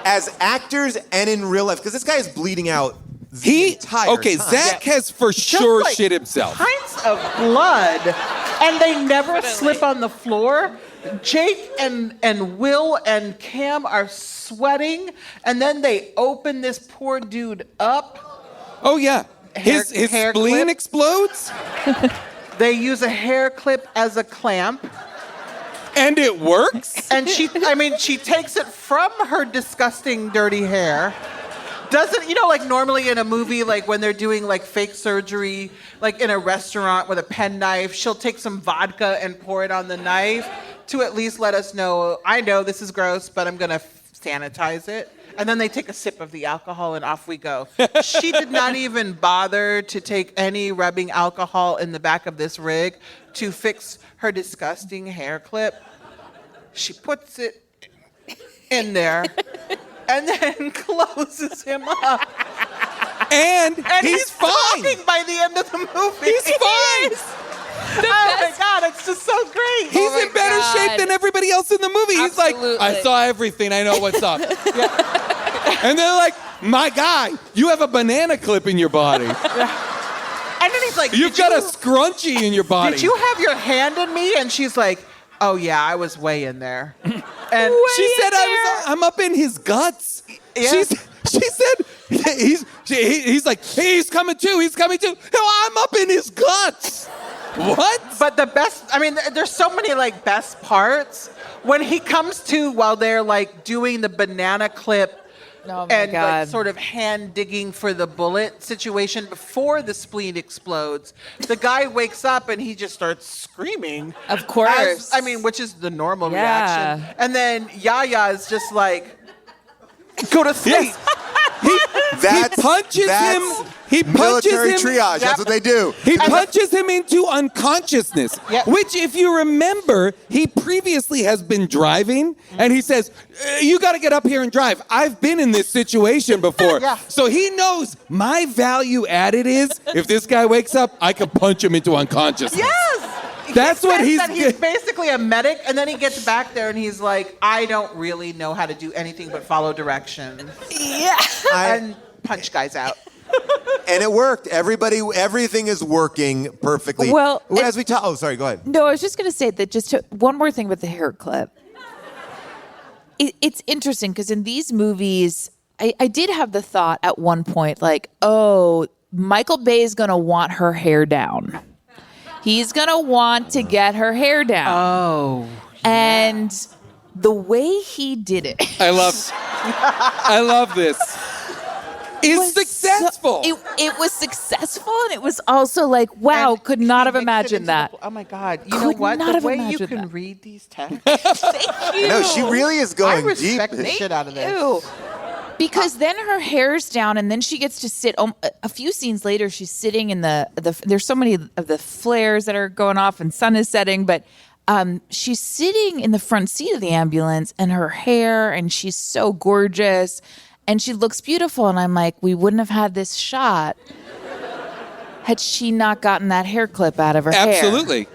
As actors and in real life, because this guy is bleeding out the entire time. Zach has for sure like shit himself. Pints of blood, and they never slip on the floor. Jake and Will and Cam are sweating, and then they open this poor dude up. Oh yeah, his hair spleen clip. explodes, They use a hair clip as a clamp. and it works. And she takes it from her disgusting, dirty hair. Doesn't, like normally in a movie, like when they're doing like fake surgery, like in a restaurant with a penknife, she'll take some vodka and pour it on the knife to at least let us know, I know this is gross, but I'm going to sanitize it. And then they take a sip of the alcohol and off we go. She did not even bother to take any rubbing alcohol in the back of this rig to fix her disgusting hair clip. She puts it in there and then closes him up. And he's fine. Talking by the end of the movie. He's fine. Oh my God, it's just so great. He's in better shape than everybody else in the movie. He's like, I saw everything. I know what's up. And they're like, my guy, you have a banana clip in your body. And then he's like, You've got a scrunchie in your body. did you have your hand in me? And she's like, oh yeah, I was way in there. And She said I'm up in his guts. Yeah. She said he's like, hey, he's coming too. No, I'm up in his guts. What? But the best, there's so many like best parts. When he comes to while they're like doing the banana clip Oh my and God. like sort of hand digging for the bullet situation before the spleen explodes, the guy wakes up and he just starts screaming. Of course. Which is the normal Yeah. reaction. And then Yahya is just like, go to sleep. That's He punches military him. triage. That's what they do. He punches him into unconsciousness, Yep. which, if you remember, he previously has been driving, and he says, you got to get up here and drive. I've been in this situation before. Yeah. So he knows my value added is, if this guy wakes up, I can punch him into unconsciousness. Yes! That's what He's basically a medic, and then he gets back there and he's like, I don't really know how to do anything but follow directions. Yeah. And punch guys out. And it worked. Everything is working perfectly. Well, as we talk. Oh, sorry. Go ahead. No, I was just going to say that one more thing with the hair clip. It's interesting because in these movies, I did have the thought at one point, like, oh, Michael Bay is going to want her hair down. He's going to want to get her hair down. Oh. And the way he did it. I love this. Is successful. It was successful, and it was also like, wow, And could not he have mixed it imagined into that. oh my God. You Could know what? not The have way you imagined can that. read these texts. Thank you. No, she really is I going respect deep. the shit out of this. Ew. Because then her hair's down, and then she gets to sit. A few scenes later, she's sitting in the. There's so many of the flares that are going off, and sun is setting. But she's sitting in the front seat of the ambulance, and her hair, and she's so gorgeous, and she looks beautiful. And I'm like, we wouldn't have had this shot had she not gotten that hair clip out of her hair. Absolutely.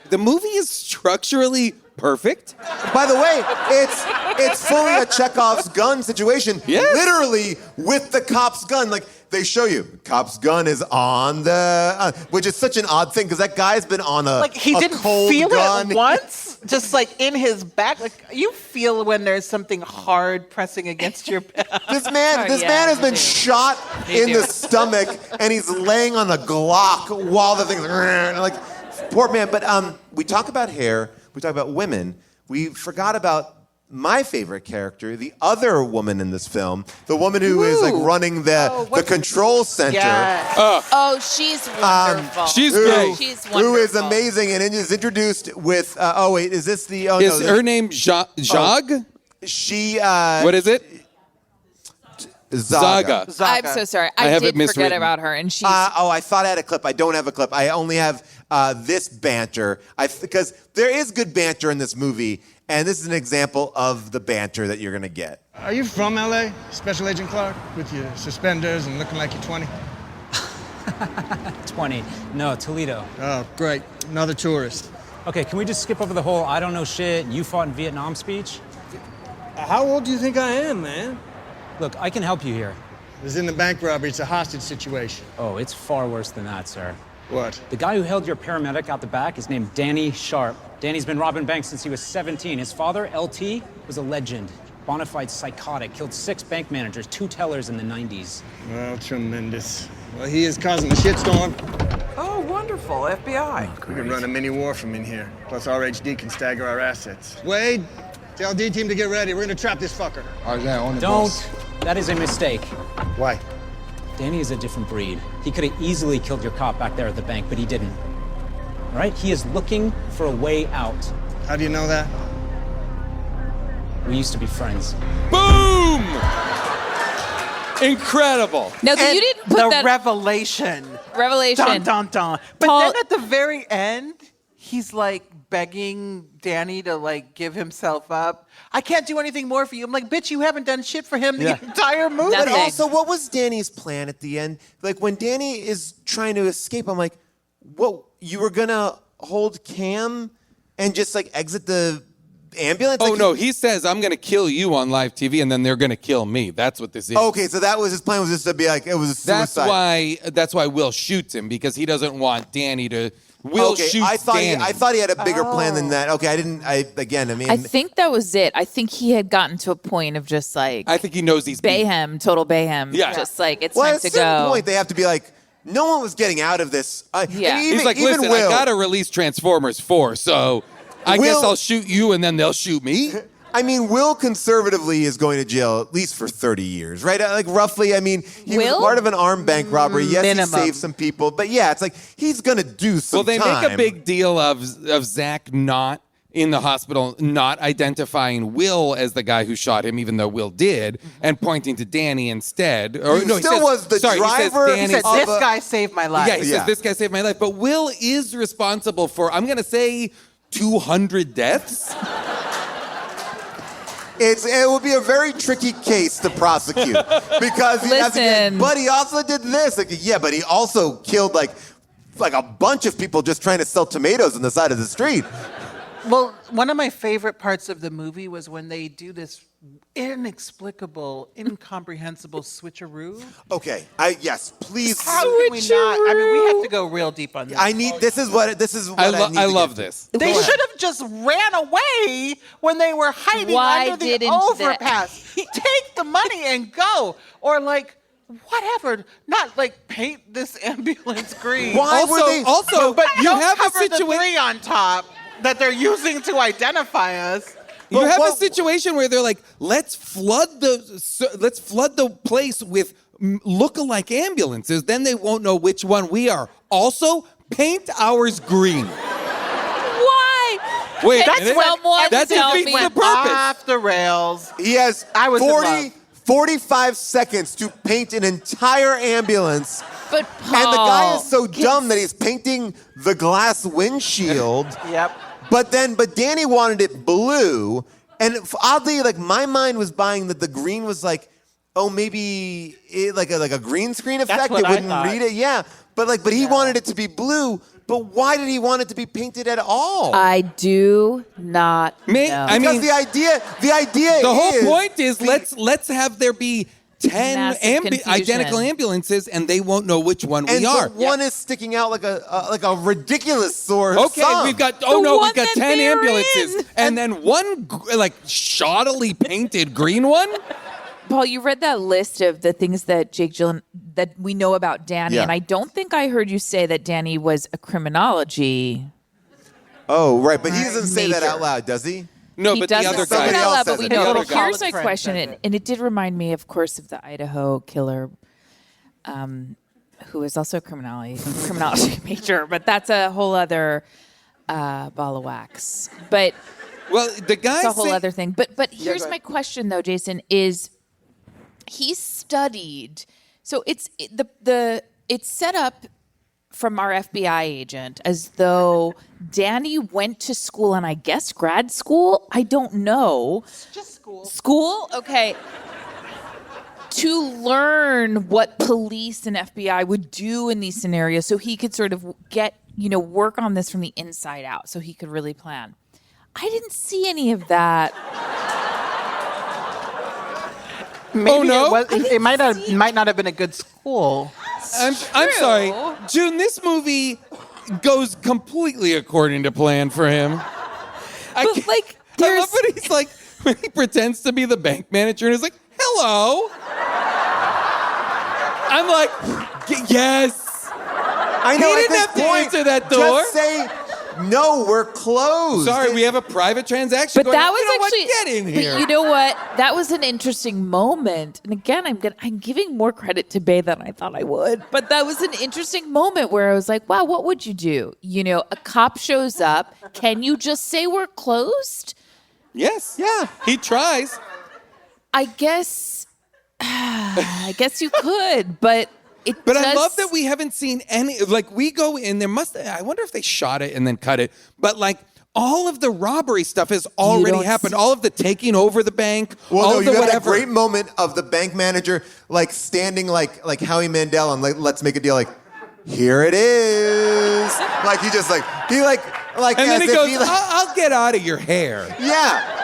The movie is structurally perfect. By the way, it's fully a Chekhov's gun situation. Yes. Literally with the cop's gun. Like, they show you, cop's gun is on the, which is such an odd thing because that guy's been on a Like, he a didn't cold feel gun. it once, just like in his back. Like, you feel when there's something hard pressing against your back. This man has been shot in the stomach, and he's laying on a Glock while the thing's like, poor man. But we talk about hair, we talk about women. We forgot about my favorite character, the other woman in this film, the woman who is like running the control center. Yes. Oh, she's wonderful. She's great. She's wonderful. Who is amazing and is introduced with, is this the, Is her name Zog? She, What is it? Zaga. I'm so sorry. I I have did it forget miswritten. about her, and she's. I thought I had a clip. I don't have a clip. I only have this banter. Because there is good banter in this movie, and this is an example of the banter that you're going to get. Are you from LA, Special Agent Clark, with your suspenders and looking like you're 20? 20. No, Toledo. Oh, great. Another tourist. Okay, can we just skip over the whole I don't know shit, you fought in Vietnam speech? How old do you think I am, man? Look, I can help you here. This isn't a bank robbery, it's a hostage situation. Oh, it's far worse than that, sir. What? The guy who held your paramedic out the back is named Danny Sharp. Danny's been robbing banks since he was 17. His father, LT, was a legend. Bonafide psychotic, killed 6 bank managers, 2 tellers in the 90s. Well, tremendous. Well, he is causing the shitstorm. Oh, wonderful. FBI. We can run a mini war from in here. Plus, RHD can stagger our assets. Wade, tell D team to get ready. We're gonna trap this fucker. All right, on the Don't. bus. That is a mistake. Why? Danny is a different breed. He could have easily killed your cop back there at the bank, but he didn't. All right? He is looking for a way out. How do you know that? We used to be friends. Boom! Incredible. No, you didn't put The that revelation. revelation. Dun, dun, dun. But Paul- then at the very end, he's like begging Danny to like give himself up. I can't do anything more for you. I'm like, bitch, you haven't done shit for him the entire movie. But Nothing. also, what was Danny's plan at the end? Like, when Danny is trying to escape, I'm like, whoa, you were gonna hold Cam and just like exit the ambulance? Oh, Like, no, he says, I'm going to kill you on live TV, and then they're going to kill me. That's what this is. Okay, so that was his plan, was just to be like, it was a suicide. That's why Will shoots him, because he doesn't want Danny to... Will shoots I thought Danny. I thought he had a bigger plan than that. Okay, I mean... I think that was it. I think he had gotten to a point of just like I think he knows he's... Bayhem, total Bayhem. Yeah. Just like, it's well, time at to a certain go. point, they have to be like, no one was getting out of this. Yeah. He's like, listen, Will, I got to release Transformers 4, so I guess Will- I'll shoot you, and then they'll shoot me? I mean, Will conservatively is going to jail at least for 30 years, right? Like, roughly, I mean, he Will? was part of an armed bank robbery. Yes, Minimum. he saved some people. But yeah, it's like, he's going to do some Well, they time. make a big deal of Zach not in the hospital, not identifying Will as the guy who shot him, even though Will did, and pointing to Danny instead. Or He no, still says, was the sorry, driver. He He says said, Danny, this guy saved my life. yeah, he says, this guy saved my life. But Will is responsible for, I'm going to say, 200 deaths. It would be a very tricky case to prosecute because you have to Listen. but he also did this. Like, yeah, but he also killed like a bunch of people just trying to sell tomatoes on the side of the street. Well, one of my favorite parts of the movie was when they do this inexplicable, incomprehensible switcheroo. Okay, yes, please. How can we not? I mean, we have to go real deep on this. This is what I need. I to love get to. this. They should have just ran away when they were hiding Why under the didn't overpass. Take the money and go. Or like, whatever. Not like paint this ambulance green. Why were they? But you don't have a cover the situation. 3 on top that they're using to identify us. You have a situation where they're like, let's flood the place with look-alike ambulances. Then they won't know which one we are. Also, paint ours green. Why? Wait, Can and someone that tell defeats me? the purpose. Off the rails. He has I was in love. 45 seconds to paint an entire ambulance. But Paul, And the guy is so dumb that he's painting the glass windshield. Yep. But Danny wanted it blue, and oddly, like my mind was buying that the green was like, oh, maybe like a green screen effect. what It I wouldn't thought. read it, yeah. But he wanted it to be blue. But why did he want it to be painted at all? I do not know. I because mean, the idea the whole is point is let's have there be 10 Massive confusion. identical ambulances, and they won't know which one and we are. the one is sticking out like a ridiculous sore Okay, thumb. we've got one we've got that 10 they're ambulances, in. and then one like shoddily painted green one. Paul, you read that list of the things that Jake Gyllenhaal that we know about Danny, Yeah. and I don't think I heard you say that Danny was a criminology. Oh, right, but he doesn't say that Major. out loud, does he? No, He but the doesn't other say guy. it out loud, but we The know. other But guy. here's my Friend question, says it. and it did remind me, of course, of the Idaho killer, who is also a criminology major, but that's a whole other ball of wax. But Well, the guy it's a whole say- other thing. But here's go my ahead. question though, Jason, is he studied, so it's set up from our FBI agent as though Danny went to school, and I guess grad school, I don't know. Just school. School? Okay. To learn what police and FBI would do in these scenarios so he could sort of work on this from the inside out so he could really plan. I didn't see any of that. Maybe no? it might not have been a good school. I'm sorry, June. This movie goes completely according to plan for him. I love when he's like, when he pretends to be the bank manager and is like, "Hello." I'm like, yes. I know. He At didn't this have to point, answer that door. Just say, no, we're closed. Sorry, we have a private transaction. But going that on. was You know what? actually. Get in here. But you know what? That was an interesting moment. And again, I'm giving more credit to Bay than I thought I would. But that was an interesting moment where I was like, wow, what would you do? You know, a cop shows up. Can you just say we're closed? Yes. Yeah. He tries. I guess you could, but I love that we haven't seen any. Like, we go in there. I wonder if they shot it and then cut it. But like, all of the robbery stuff has already happened. All of the taking over the bank. Well, all no, of you the got whatever. that great moment of the bank manager like standing like Howie Mandel and like, let's make a deal. Like, here it is. Like he just like and then as he if goes, he, like, I'll get out of your hair. Yeah.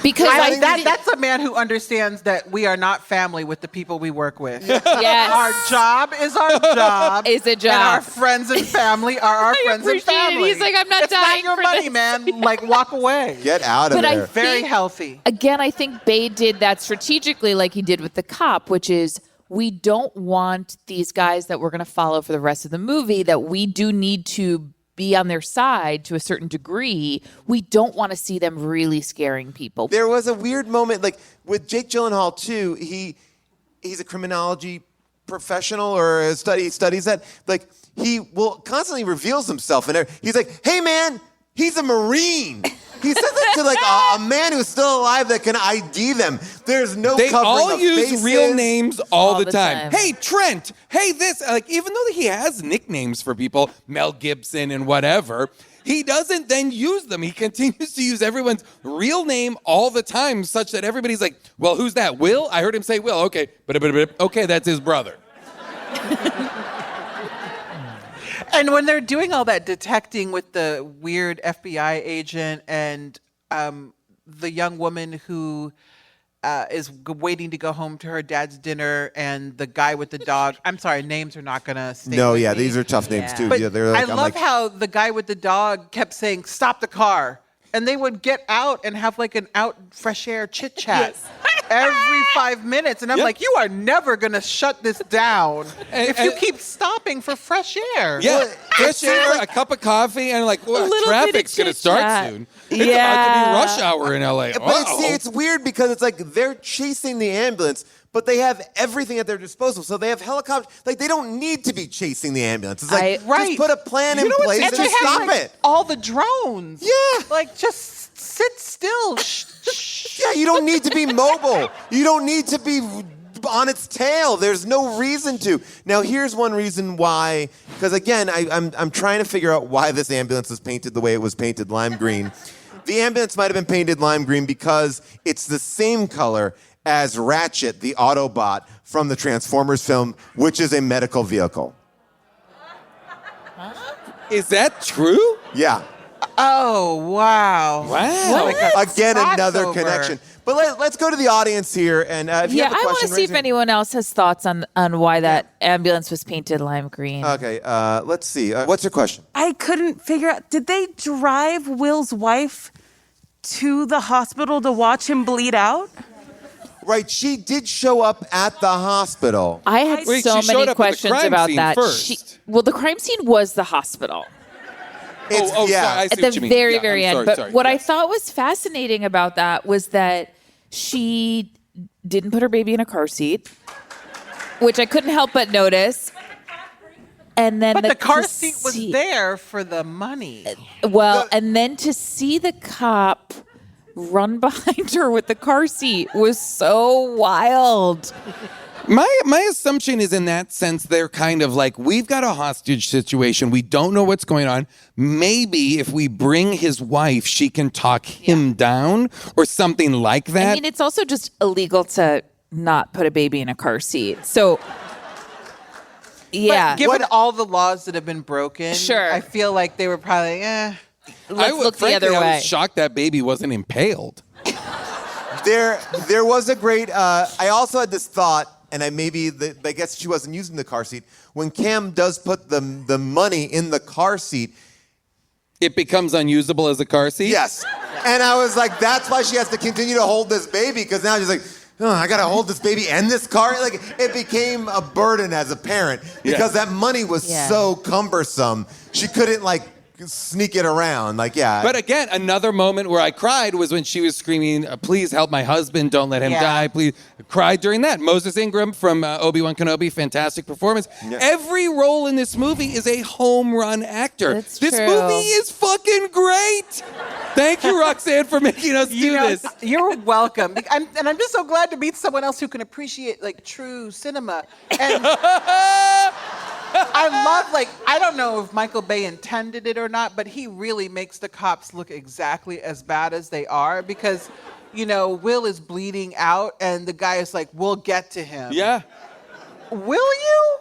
Because that's a man who understands that we are not family with the people we work with. Yes. Our job is our job. Is a job. And our friends and family are our friends and appreciate it. family. He's like, I'm not it's dying not your for money, this. man. Like, walk away. Get out of But I there. Very think- healthy. Again, I think Bay did that strategically like he did with the cop, which is we don't want these guys that we're going to follow for the rest of the movie that we do need to be on their side to a certain degree. We don't want to see them really scaring people. There was a weird moment, like with Jake Gyllenhaal too. He's a criminology professional or studies that. Like he will constantly reveals himself, and he's like, "Hey man, he's a Marine." He says it to like a man who's still alive that can ID them. There's no They covering all of use faces. real names all the time. time. Hey, Trent. Hey, this. Like, even though he has nicknames for people, Mel Gibson and whatever, he doesn't then use them. He continues to use everyone's real name all the time, such that everybody's like, well, who's that? Will? I heard him say Will. Okay. Okay, that's his brother. And when they're doing all that detecting with the weird FBI agent and the young woman who is waiting to go home to her dad's dinner and the guy with the dog. I'm sorry, names are not going to stay No, with yeah, me. these are tough names too. But Yeah, they're like, I love how the guy with the dog kept saying, "Stop the car." And they would get out and have like an out fresh air chit chat every 5 minutes. And I'm like, you are never going to shut this down if you keep stopping for fresh air. Yeah, fresh air, a cup of coffee, and like, well, little traffic's bit going of to start chit-chat. soon. It's about to be rush hour in LA. But see, it's weird because it's like they're chasing the ambulance, but they have everything at their disposal. So they have helicopters. Like, they don't need to be chasing the ambulance. It's like, just put a plan in place and they stop have, like, it. all the drones. Yeah. Like, just sit still. Yeah, you don't need to be mobile. You don't need to be on its tail. There's no reason to. Now, here's one reason why. Because, again, I'm trying to figure out why this ambulance was painted the way it was painted, lime green. The ambulance might have been painted lime green because it's the same color as Ratchet, the Autobot from the Transformers film, which is a medical vehicle. Is that true? Yeah. Oh, wow. Wow. Again, another Crossover. connection. But let's go to the audience here. And if you have a I want question, to see raise if your- anyone else has thoughts on why that ambulance was painted lime green. Okay, let's see. What's your question? I couldn't figure out, did they drive Will's wife to the hospital to watch him bleed out? Right, she did show up at the hospital. I had Wait, so she showed many up at the questions crime about scene that. first. Well, the crime scene was the hospital. It's, sorry, I see At what the you mean. very, Yeah, very I'm end. sorry, But sorry. what Yeah. I thought was fascinating about that was that she didn't put her baby in a car seat, which I couldn't help but notice. And then But the car seat was there for the money. Well, and then to see the cop run behind her with the car seat was so wild. My assumption is in that sense, they're kind of like, we've got a hostage situation. We don't know what's going on. Maybe if we bring his wife, she can talk him down or something like that. I mean, it's also just illegal to not put a baby in a car seat. So, yeah. But given all the laws that have been broken, Sure. I feel like they were probably, Let's look the frankly, other I way. was shocked that baby wasn't impaled. There was a great. I also had this thought, and I guess she wasn't using the car seat. When Cam does put the money in the car seat, it becomes unusable as a car seat? Yes. And I was like, that's why she has to continue to hold this baby, because now she's like, oh, I gotta hold this baby and this car. Like, it became a burden as a parent because that money was so cumbersome. She couldn't sneak it around. But again, another moment where I cried was when she was screaming, please help my husband, don't let him die, please. I cried during that. Moses Ingram from Obi-Wan Kenobi, fantastic performance. Yeah. Every role in this movie is a home run actor. That's this true. movie is fucking great. Thank you, Roxane, for making us do this. You're welcome. I'm just so glad to meet someone else who can appreciate true cinema. And I love, I don't know if Michael Bay intended it or not, but he really makes the cops look exactly as bad as they are because, Will is bleeding out and the guy is like, we'll get to him. Yeah. Will you?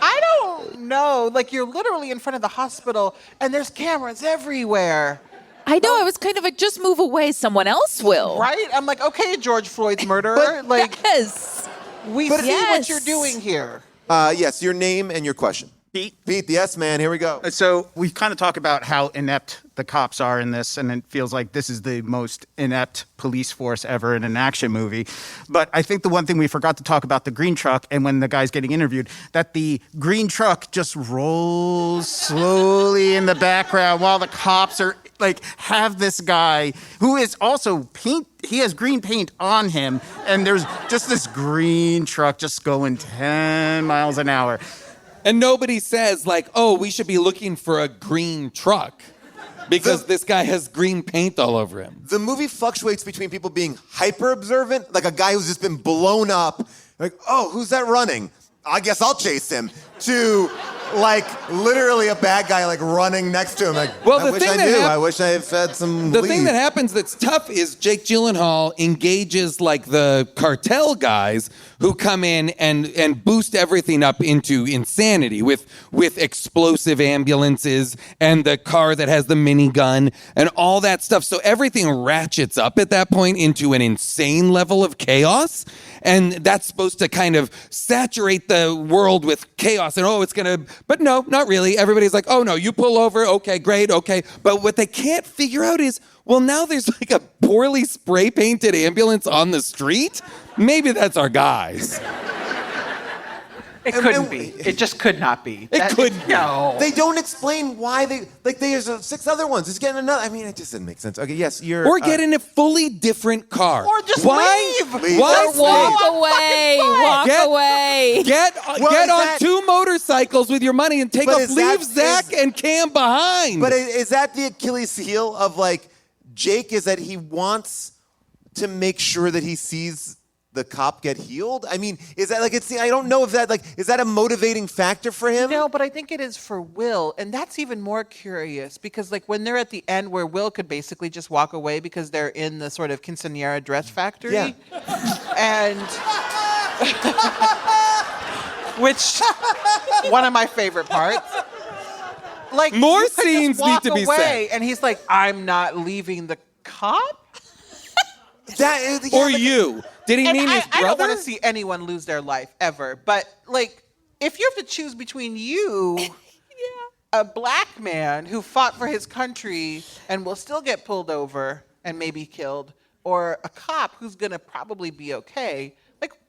I don't know. You're literally in front of the hospital and there's cameras everywhere. I know. I was kind of like, just move away. Someone else will. Right? I'm like, okay, George Floyd's murderer. Yes. We see what you're doing here. Yes, your name and your question. Pete? Pete, yes, man, here we go. So we kind of talk about how inept the cops are in this, and it feels like this is the most inept police force ever in an action movie. But I think the one thing we forgot to talk about, the green truck, and when the guy's getting interviewed, that the green truck just rolls slowly in the background while the cops are, have this guy who is also he has green paint on him, and there's just this green truck just going 10 miles an hour. And nobody says, we should be looking for a green truck because this guy has green paint all over him. The movie fluctuates between people being hyper-observant, like a guy who's just been blown up, who's that running? I guess I'll chase him, to literally a bad guy running next to him. I wish I knew. I wish I had had some The thing that happens that's tough is Jake Gyllenhaal engages the cartel guys who come in and boost everything up into insanity with explosive ambulances and the car that has the minigun and all that stuff. So everything ratchets up at that point into an insane level of chaos. And that's supposed to kind of saturate the world with chaos. And, it's going to... But no, not really. Everybody's like, oh, no, you pull over. Okay, great, okay. But what they can't figure out is, well, now there's a poorly spray-painted ambulance on the street? Maybe that's our guys. It couldn't be. It just could not be. It couldn't be. No. They don't explain why there's 6 other ones. It's getting another. I mean, it just didn't make sense. Okay, yes, you're... Or get in a fully different car. Or just leave. Why? Walk away. Walk away. Get on 2 motorcycles with your money and take off. Leave Zach and Cam behind. But is that the Achilles heel of Jake? Is that he wants to make sure that he sees the cop get healed? I mean, is that I don't know if that is that a motivating factor for him? No, but I think it is for Will, and that's even more curious because when they're at the end where Will could basically just walk away because they're in the sort of quinceañera dress factory, and which one of my favorite parts. More scenes need to be said. And he's like, I'm not leaving the cop? Or you. Did he mean his brother? I don't want to see anyone lose their life ever. But if you have to choose between you, a black man who fought for his country and will still get pulled over and maybe killed, or a cop who's gonna probably be okay,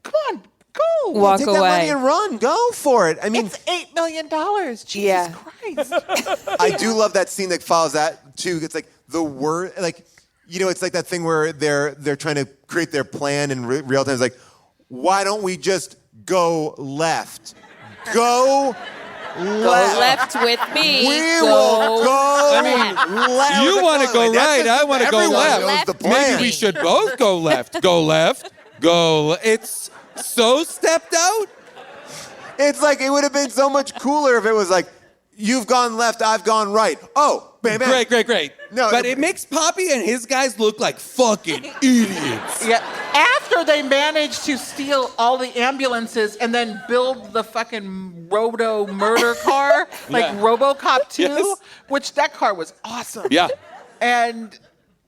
come on, go. Walk take away. that money and run. Go for it. I mean, it's $8 million. Jesus Christ. I do love that scene that follows that too. It's the word it's that thing where they're trying to create their plan in real time. It's why don't we just go left? Go left with me. We will go left. You want to go right. I want to go left. Maybe we should both go left. Go left. Go. It's so stepped out. It's it would have been so much cooler if it was you've gone left, I've gone right. Oh, bam, bam. Great. No, but it makes Poppy and his guys look like fucking idiots. Yeah. After they managed to steal all the ambulances and then build the fucking roto murder car, RoboCop 2, which that car was awesome. Yeah. And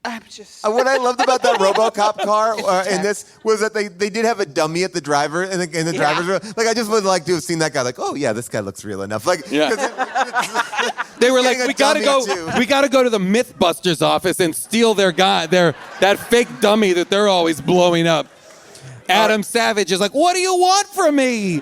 I'm just. What I loved about that RoboCop car in this was that they did have a dummy at the driver, and the driver's room. Like, I just would like to have seen that guy. Like, oh yeah, this guy looks real enough. Like, Yeah. They were like, we gotta go to the MythBusters office and steal that fake dummy that they're always blowing up. Adam Savage is like, what do you want from me?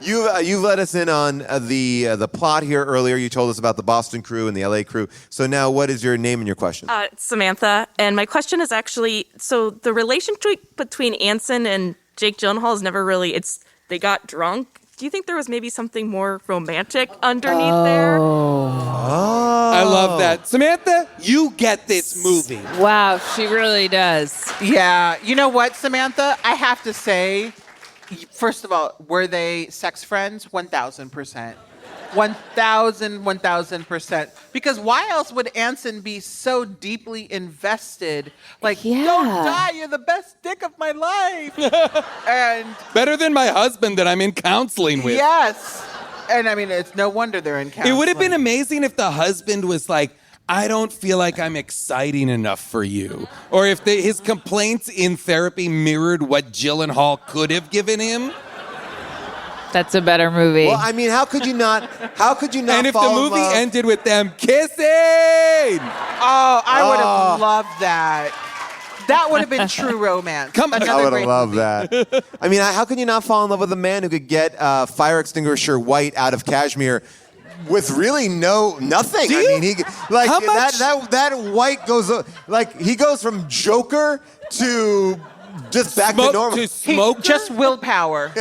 You let us in on the plot here earlier. You told us about the Boston crew and the LA crew. So now, what is your name and your question? It's Samantha, and my question is actually, so the relationship between Anson and Jake Gyllenhaal is never really, they got drunk. Do you think there was maybe something more romantic underneath there? I love that. Samantha, you get this movie. Wow, she really does. Yeah. You know what, Samantha? I have to say, first of all, were they sex friends? 1,000%. 1,000%. Because why else would Anson be so deeply invested? Like, don't die, you're the best dick of my life. And better than my husband that I'm in counseling with. Yes. And I mean, it's no wonder they're in counseling. It would have been amazing if the husband was like, I don't feel like I'm exciting enough for you. Or if his complaints in therapy mirrored what Gyllenhaal could have given him. That's a better movie. Well, I mean, how could you not And if the fall in movie love? ended with them kissing. Oh, I would have loved that. That would have been true romance. Come on. I would have loved that. I mean, how can you not fall in love with a man who could get fire extinguisher white out of cashmere with really nothing? I mean, he like that white goes like he goes from Joker to just back to normal. To smoke. Just willpower.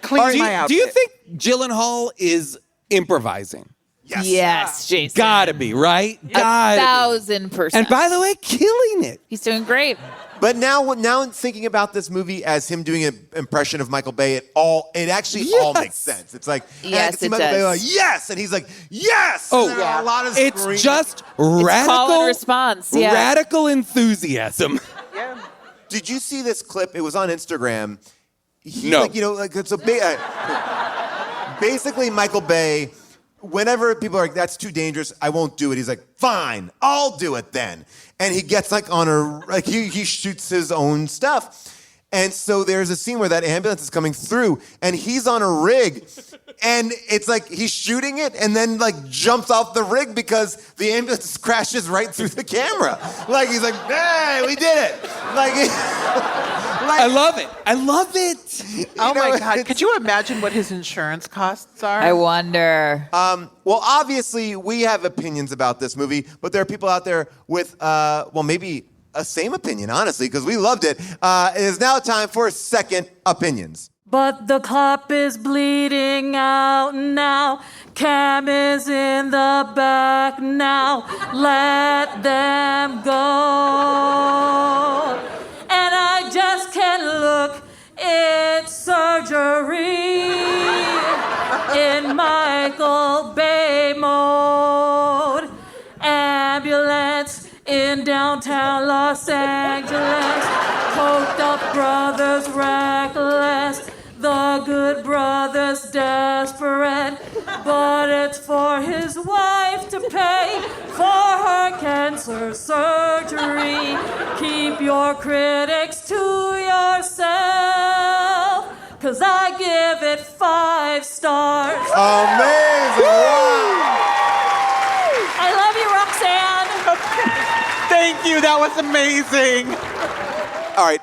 Clean my outfit. Do you think Gyllenhaal is improvising? Yes, Jason. Gotta be, right? 1,000%. And by the way, killing it. He's doing great. But now thinking about this movie as him doing an impression of Michael Bay, it actually all makes sense. It's like, and I can see Michael Bay like, yes, and he's like, yes. Oh, yeah. A lot of it's screaming. just It's radical call and response. Yeah. radical enthusiasm. Yeah. Did you see this clip? It was on Instagram. No. It's a big. Basically, Michael Bay. Whenever people are like, that's too dangerous, I won't do it. He's like, fine, I'll do it then. And he gets he shoots his own stuff. And so there's a scene where that ambulance is coming through and he's on a rig and it's like he's shooting it and then like jumps off the rig because the ambulance crashes right through the camera. Like he's like, hey, we did it. I love it. I love it. Oh my God. Could you imagine what his insurance costs are? I wonder. Well, obviously, we have opinions about this movie, but there are people out there with, maybe a same opinion, honestly, because we loved it. It is now time for second opinions. But the cop is bleeding out now. Cam is in the back now. Let them go. And I just can't look. It's surgery in Michael Bay mode. Ambulance in downtown Los Angeles. Coked up brothers reckless. The good brother's desperate. But it's for his wife to pay for her cancer surgery. Keep your critics to yourself. 'Cause I give it 5 stars. Amazing! Wow. I love you, Roxane. Thank you. That was amazing. All right,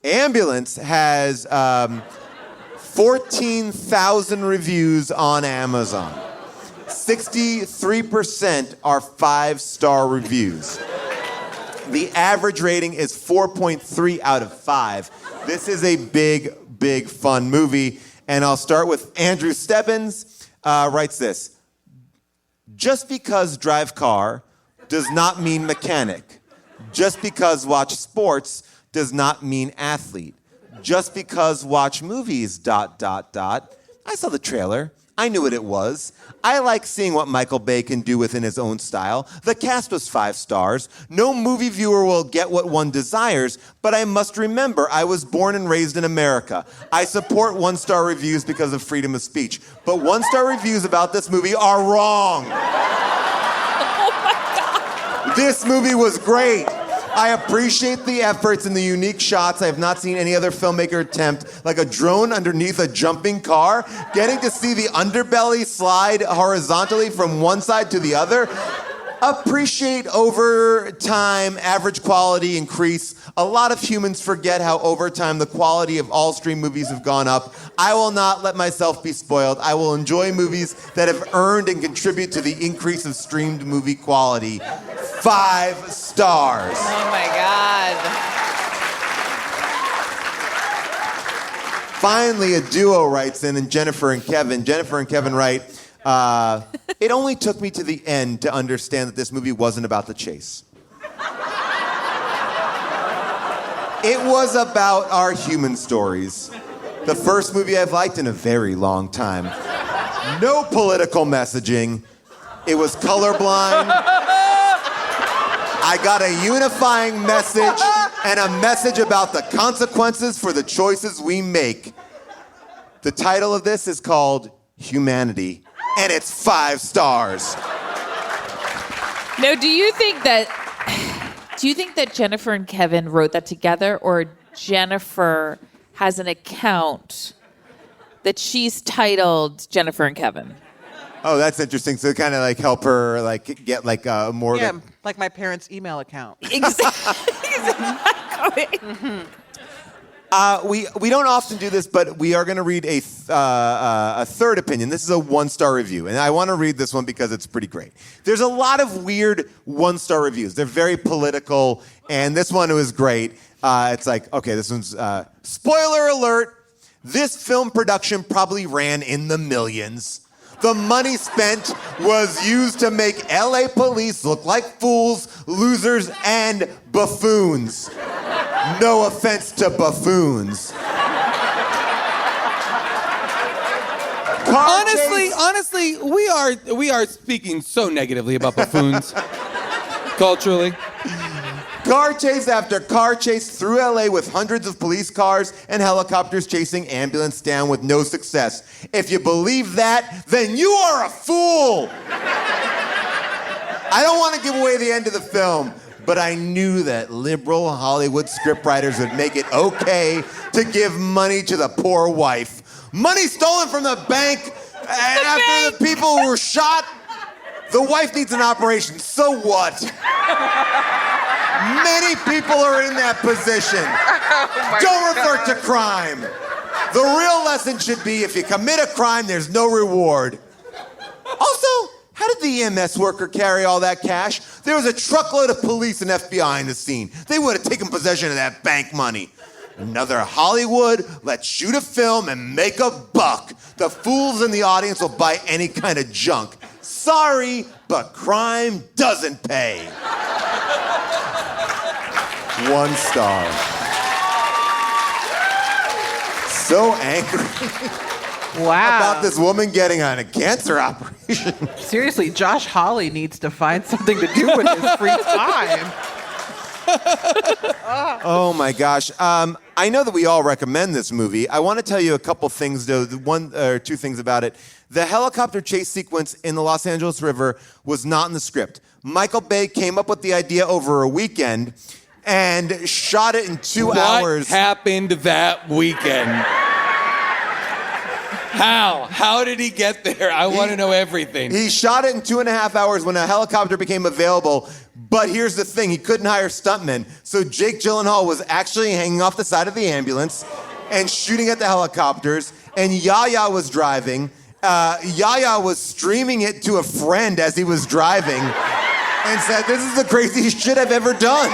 Ambulance has 14,000 reviews on Amazon. 63% are 5-star reviews. The average rating is 4.3 out of 5. This is a big, big fun movie. And I'll start with Andrew Stebbins, writes this. Just because drive car does not mean mechanic. Just because watch sports does not mean athlete. Just because watch movies, ... I saw the trailer. I knew what it was. I like seeing what Michael Bay can do within his own style. The cast was 5 stars. No movie viewer will get what one desires, but I must remember I was born and raised in America. I support 1-star reviews because of freedom of speech, but 1-star reviews about this movie are wrong. This movie was great. I appreciate the efforts and the unique shots. I have not seen any other filmmaker attempt, like a drone underneath a jumping car, getting to see the underbelly slide horizontally from one side to the other. Appreciate over time, average quality increase. A lot of humans forget how over time the quality of all stream movies have gone up. I will not let myself be spoiled. I will enjoy movies that have earned and contribute to the increase of streamed movie quality. 5 stars. Oh my God. Finally, a duo writes in, and Jennifer and Kevin. Jennifer and Kevin write, it only took me to the end to understand that this movie wasn't about the chase. It was about our human stories. The first movie I've liked in a very long time. No political messaging. It was colorblind. I got a unifying message and a message about the consequences for the choices we make. The title of this is called Humanity, and it's 5 stars. Now, do you think that Jennifer and Kevin wrote that together, or Jennifer has an account that she's titled Jennifer and Kevin? Oh, that's interesting. So kind of like help her like get like more. Yeah, like my parents' email account. Exactly. We don't often do this, but we are going to read a third opinion. This is a 1-star review, and I want to read this one because it's pretty great. There's a lot of weird 1-star reviews. They're very political, and this one was great. It's like, okay, this one's spoiler alert. This film production probably ran in the millions. The money spent was used to make LA police look like fools, losers, and buffoons. No offense to buffoons. Honestly, we are speaking so negatively about buffoons culturally. Car chase after car chase through LA with hundreds of police cars and helicopters chasing ambulance down with no success. If you believe that, then you are a fool. I don't want to give away the end of the film, but I knew that liberal Hollywood scriptwriters would make it okay to give money to the poor wife. Money stolen from the bank, and after the people were shot, the wife needs an operation. So what? Many people are in that position. Don't revert to crime. The real lesson should be if you commit a crime, there's no reward. Also, how did the EMS worker carry all that cash? There was a truckload of police and FBI in the scene. They would have taken possession of that bank money. Another Hollywood, let's shoot a film and make a buck. The fools in the audience will buy any kind of junk. Sorry, but crime doesn't pay. 1 star. So angry. Wow. About this woman getting on a cancer operation. Seriously, Josh Hawley needs to find something to do with his free time. Oh my gosh. I know that we all recommend this movie. I want to tell you a couple things, though. One or two things about it. The helicopter chase sequence in the Los Angeles River was not in the script. Michael Bay came up with the idea over a weekend and shot it in 2 hours. What happened that weekend? How did he get there? I want to know everything. He shot it in 2.5 hours when a helicopter became available. But here's the thing, he couldn't hire stuntmen. So Jake Gyllenhaal was actually hanging off the side of the ambulance and shooting at the helicopters. And Yahya was driving. Yahya was streaming it to a friend as he was driving and said, "This is the craziest shit I've ever done."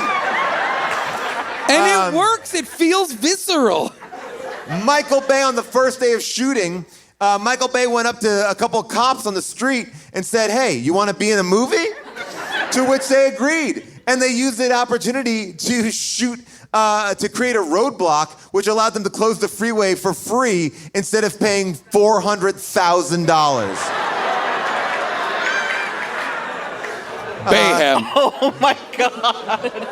And it works. It feels visceral. Michael Bay, on the first day of shooting, Michael Bay went up to a couple of cops on the street and said, "Hey, you want to be in a movie?" To which they agreed. And they used the opportunity to shoot, to create a roadblock, which allowed them to close the freeway for free instead of paying $400,000. BAYHEM. Oh my God.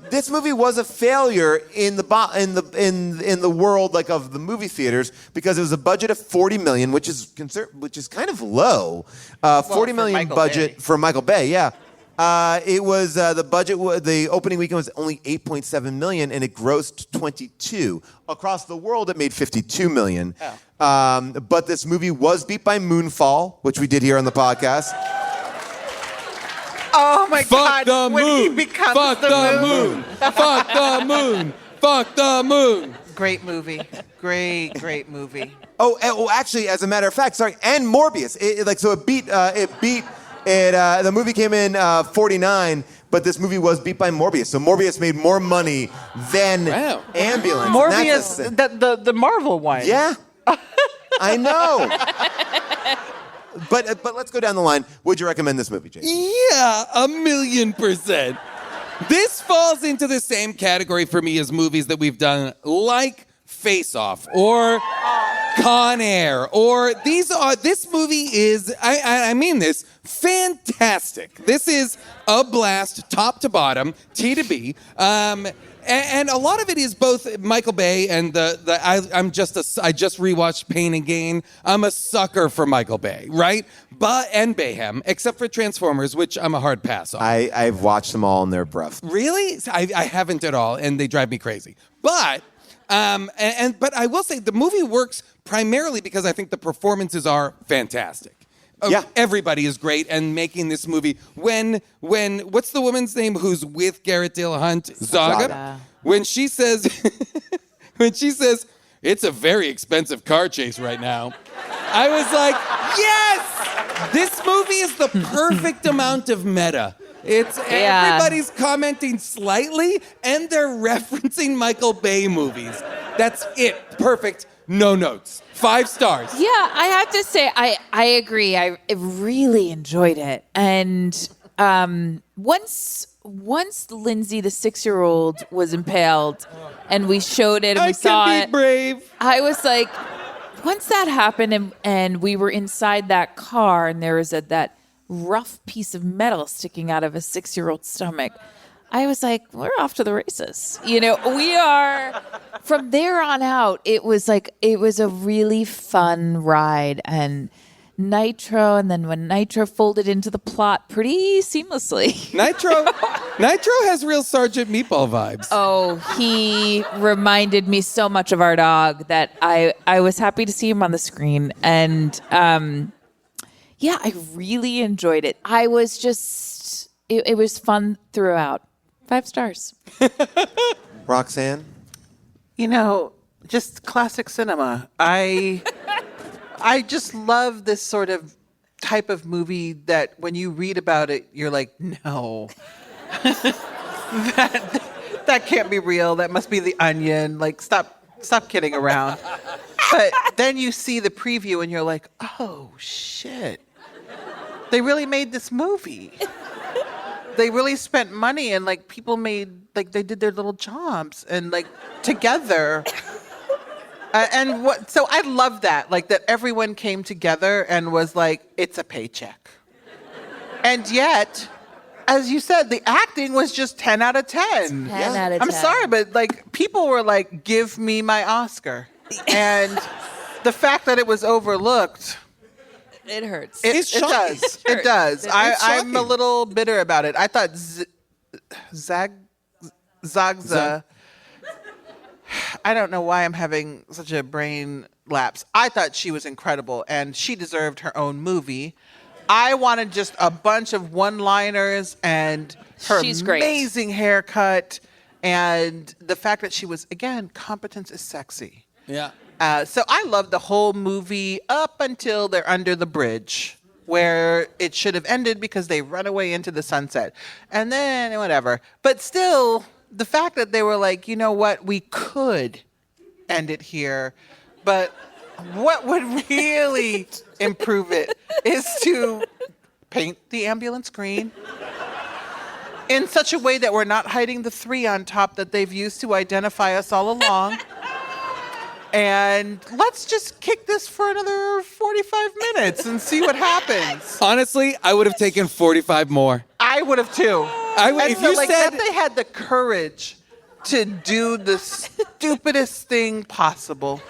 This movie was a failure in the world like of the movie theaters because it was a budget of $40 million, which is kind of low. $40 million budget for Michael Bay. Yeah. It was the opening weekend was only $8.7 million, and it grossed 22. Across the world, it made $52 million. Oh. But this movie was beat by Moonfall, which we did here on the podcast. Oh my Fuck God! the when moon. he becomes Fuck the moon. Fuck the moon. Fuck the moon. Great movie. Great movie. Oh, actually, as a matter of fact, sorry, and Morbius. It beat. The movie came in 49, but this movie was beat by Morbius. So Morbius made more money than Ambulance. Morbius, the Marvel one. Yeah, I know. But let's go down the line. Would you recommend this movie, Jake? Yeah, 1,000,000%. This falls into the same category for me as movies that we've done, like Face Off or Con Air, or this movie is, I mean this, fantastic. This is a blast, top to bottom, T to B. And a lot of it is both Michael Bay and I just rewatched Pain and Gain. I'm a sucker for Michael Bay, right? And BAYHEM, except for Transformers, which I'm a hard pass on. I've watched them all in their breath. Really? I haven't at all, and they drive me crazy. But I will say the movie works primarily because I think the performances are fantastic. Yeah. Everybody is great, and making this movie when what's the woman's name who's with Garrett Dillahunt? Zaga. When she says it's a very expensive car chase right now, I was like, yes! This movie is the perfect amount of meta. Everybody's commenting slightly, and they're referencing Michael Bay movies. That's it. Perfect. No notes. 5 stars. Yeah, I have to say, I agree. I really enjoyed it. And once Lindsay, the 6-year-old, was impaled, and we showed it and we saw it. I can be brave. I was like, once that happened and we were inside that car and there was that rough piece of metal sticking out of a 6-year-old's stomach, I was like, we're off to the races. We are, from there on out, it was a really fun ride. And Nitro, and then when Nitro folded into the plot pretty seamlessly. Nitro has real Sergeant Meatball vibes. Oh, he reminded me so much of our dog that I was happy to see him on the screen. And yeah, I really enjoyed it. I was just, it was fun throughout. 5 stars. Roxane? Just classic cinema. I just love this sort of type of movie that when you read about it, you're like, no. that can't be real. That must be The Onion. Like, stop kidding around. But then you see the preview and you're like, oh, shit. They really made this movie. They really spent money, and people made they did their little jobs and together. So I love that, that everyone came together and was like, it's a paycheck. And yet, as you said, the acting was just 10 out of 10. 10 out of 10. I'm sorry, but people were like, give me my Oscar. And the fact that it was overlooked. It hurts. It does. It does. I'm a little bitter about it. I thought Zagza. I don't know why I'm having such a brain lapse. I thought she was incredible, and she deserved her own movie. I wanted just a bunch of one-liners and her amazing haircut, and the fact that she was, again, competence is sexy. Yeah. So I loved the whole movie up until they're under the bridge, where it should have ended because they run away into the sunset. And then whatever. But still, the fact that they were like, you know what, we could end it here, but what would really improve it is to paint the ambulance green in such a way that we're not hiding the 3 on top that they've used to identify us all along. And let's just kick this for another 45 minutes and see what happens. Honestly, I would have taken 45 more. I would have too. If you said they had the courage to do the stupidest thing possible,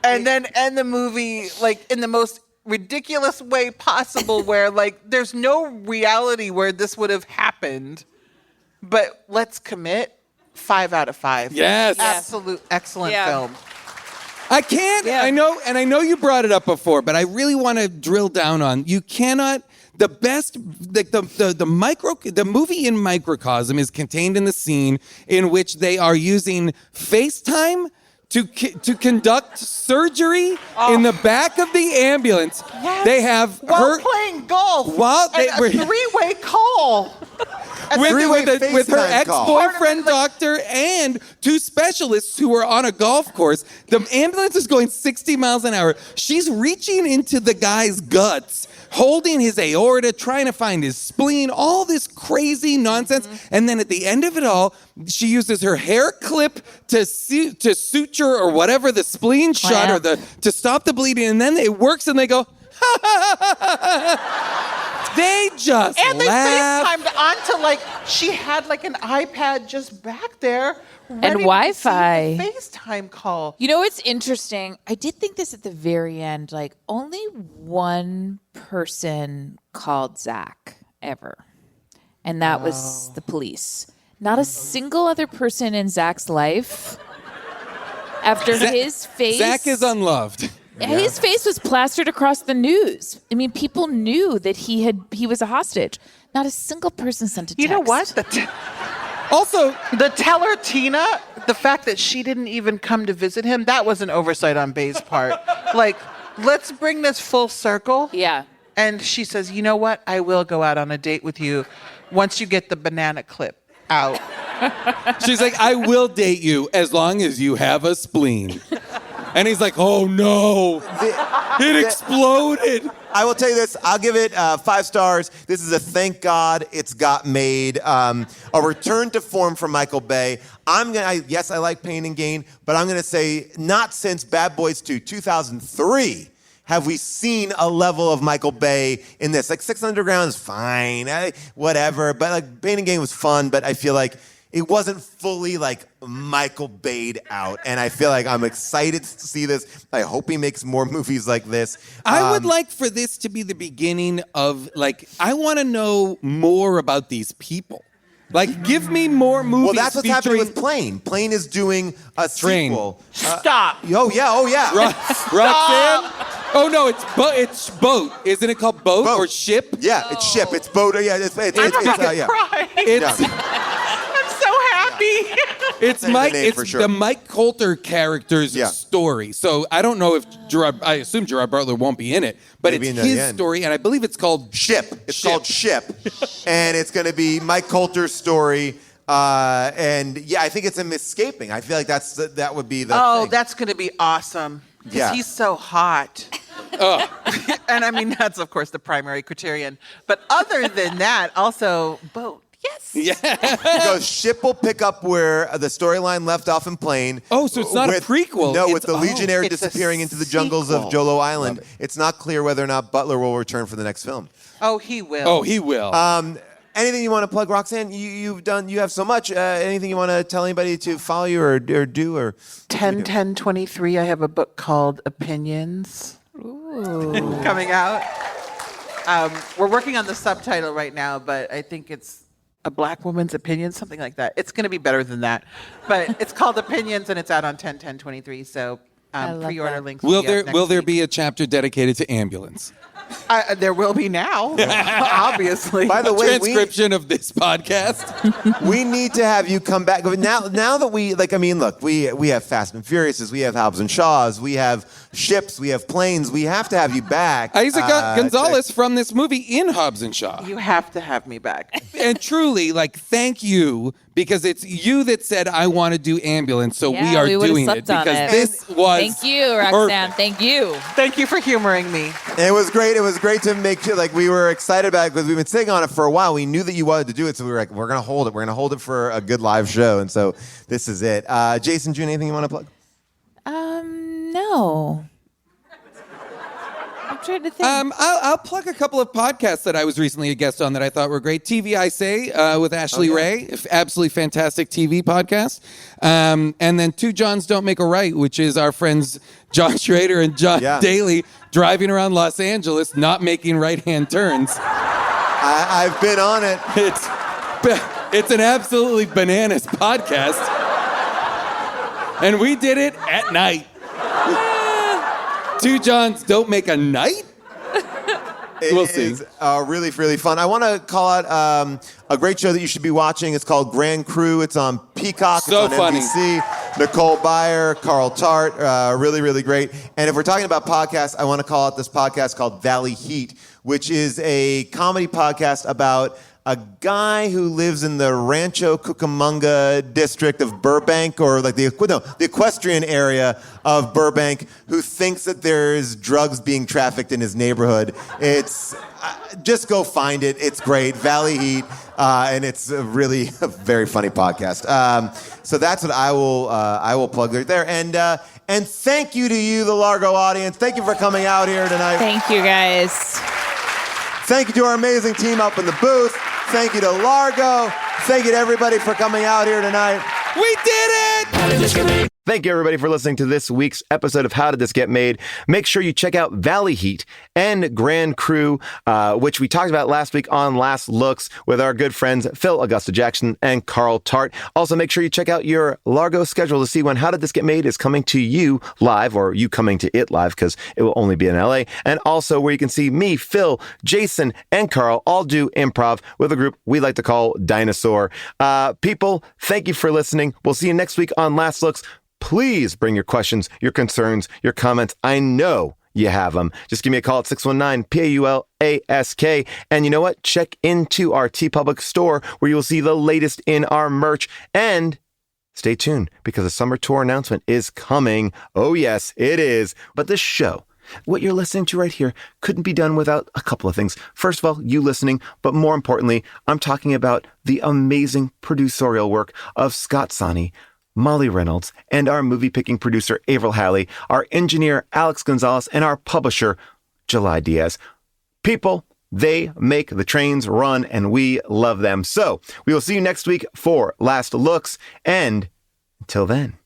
and then end the movie like in the most ridiculous way possible, where like there's no reality where this would have happened, but let's commit. 5 out of 5. Yes. Absolute excellent film. I can't. Yeah. I know you brought it up before, but I really want to drill down on. You cannot. The best, like the movie in microcosm is contained in the scene in which they are using Facetime to conduct surgery in the back of the ambulance. Yes. They have while playing golf. While they were three-way call. With her ex-boyfriend doctor and 2 specialists who are on a golf course. The ambulance is going 60 miles an hour. She's reaching into the guy's guts, holding his aorta, trying to find his spleen, all this crazy nonsense. And then at the end of it all, she uses her hair clip to suture or whatever the spleen shot or to stop the bleeding. And then it works and they go, they just and they laugh. FaceTimed onto like she had like an iPad just back there And ready to Wi-Fi. receive the FaceTime call. You know what's interesting? I did think this at the very end. Like only one person called Zach ever, and that was the police. Not a single other person in Zach's life. After his face, Zach is unloved. His face was plastered across the news. I mean, people knew that he was a hostage. Not a single person sent a text. You know what? Also, the teller Tina, the fact that she didn't even come to visit him, that was an oversight on Bay's part. Like, let's bring this full circle. Yeah. And she says, you know what? I will go out on a date with you once you get the banana clip out. She's like, I will date you as long as you have a spleen. And he's like, oh no, it exploded. I will tell you this, I'll give it 5 stars. This is a thank God it's got made. A return to form for Michael Bay. Yes, I like Pain and Gain, but I'm going to say not since Bad Boys 2, 2003, have we seen a level of Michael Bay in this. Like Six Underground is fine, whatever, but like Pain and Gain was fun, but I feel like it wasn't fully like Michael Bay'd out, and I feel like I'm excited to see this. I hope he makes more movies like this. I would like for this to be the beginning of, like, I want to know more about these people. Like, give me more movies. Well, that's what's happening featuring with Plane. Plane is doing a Train. sequel. Stop. Oh yeah. Roxanne? Oh no, it's Boat. Isn't it called Boat or Ship? Yeah, it's Ship. It's Boat. Yeah, it's I'm gonna cry. It's I'm so happy. It's Say the Mike. name It's for sure. the Mike Coulter character's Yeah. story. So I don't know if I assume Gerard Butler won't be in it, but Maybe it's in the his end. story, and I believe it's called Ship. It's called Ship, and it's going to be Mike Coulter's story. And yeah, I think it's him escaping. I feel like that would be the. thing. That's gonna be awesome. Because Yeah. he's so hot. And I mean, that's of course the primary criterion. But other than that, also Boat. Yes. Yeah. Because Ship will pick up where the storyline left off in Plane. Oh, so it's not a prequel. No, It's- with the Legionnaire It's a disappearing into the jungles of sequel. Jolo Island. It's not clear whether or not Butler will return for the next film. Oh, he will. Oh, he will. Anything you want to plug, Roxanne? You have so much. Anything you want to tell anybody to follow you or do or 10/10/23. I have a book called Opinions. Ooh. Coming out. We're working on the subtitle right now, but I think it's A Black Woman's Opinion, something like that. It's going to be better than that. But it's called Opinions, and it's out on 10/10/23. So pre-order that. links. Will be up next there week. be a chapter dedicated to ambulance? There will be now, obviously. By the way, Transcription of this podcast. we need to have you come back. Now that we look, we have Fast and Furiouses, we have Hobbs and Shaws, we have ships, we have planes. We have to have you back. Eiza González from this movie in Hobbs and Shaw. You have to have me back. And truly, thank you, because it's you that said I want to do ambulance, so Yeah, we are we would've doing slept it on because it. this was. Thank you, Roxanne. Thank you. Thank you for humoring me. It was great. It was great to make sure, we were excited about it because we've been sitting on it for a while. We knew that you wanted to do it, so we were like, we're going to hold it. We're going to hold it for a good live show, and so this is it. Jason, anything you want to plug? No. I'm trying to think. I'll plug a couple of podcasts that I was recently a guest on that I thought were great. TV I Say with Ashley Ray, absolutely fantastic TV podcast. And then Two Johns Don't Make a Right, which is our friends John Schrader and John Daly driving around Los Angeles, not making right-hand turns. I've been on it. It's an absolutely bananas podcast. And we did it at night. Two Johns Don't Make a Night? We'll see. It's really, really fun. I want to call out a great show that you should be watching. It's called Grand Crew. It's on Peacock. So it's on funny. NBC. Nicole Byer, Carl Tart, really, really great. And if we're talking about podcasts, I want to call out this podcast called Valley Heat, which is a comedy podcast about a guy who lives in the Rancho Cucamonga district of Burbank, or like the equestrian area of Burbank, who thinks that there's drugs being trafficked in his neighborhood. It's just go find it. It's great. Valley Heat, and it's a really very funny podcast. So that's what I will plug right there. And thank you to you, the Largo audience. Thank you for coming out here tonight. Thank you, guys. Thank you to our amazing team up in the booth. Thank you to Largo. Thank you to everybody for coming out here tonight. We did it! Thank you, everybody, for listening to this week's episode of How Did This Get Made? Make sure you check out Valley Heat and Grand Crew, which we talked about last week on Last Looks with our good friends Phil Augusta Jackson and Carl Tart. Also, make sure you check out your Largo schedule to see when How Did This Get Made is coming to you live, or you coming to it live, because it will only be in LA. And also where you can see me, Phil, Jason, and Carl all do improv with a group we like to call Dinosaur. People, thank you for listening. We'll see you next week on Last Looks. Please bring your questions, your concerns, your comments. I know you have them. Just give me a call at 619-PAULASK. And you know what? Check into our TeePublic store where you'll see the latest in our merch. And stay tuned because a summer tour announcement is coming. Oh, yes, it is. But this show, what you're listening to right here, couldn't be done without a couple of things. First of all, you listening, but more importantly, I'm talking about the amazing producerial work of Scott Sani, Molly Reynolds, and our movie-picking producer, Avril Halley, our engineer, Alex Gonzalez, and our publisher, July Diaz. People, they make the trains run, and we love them. So, we will see you next week for Last Looks, and until then,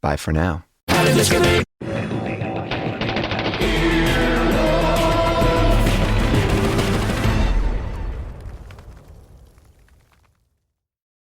bye for now.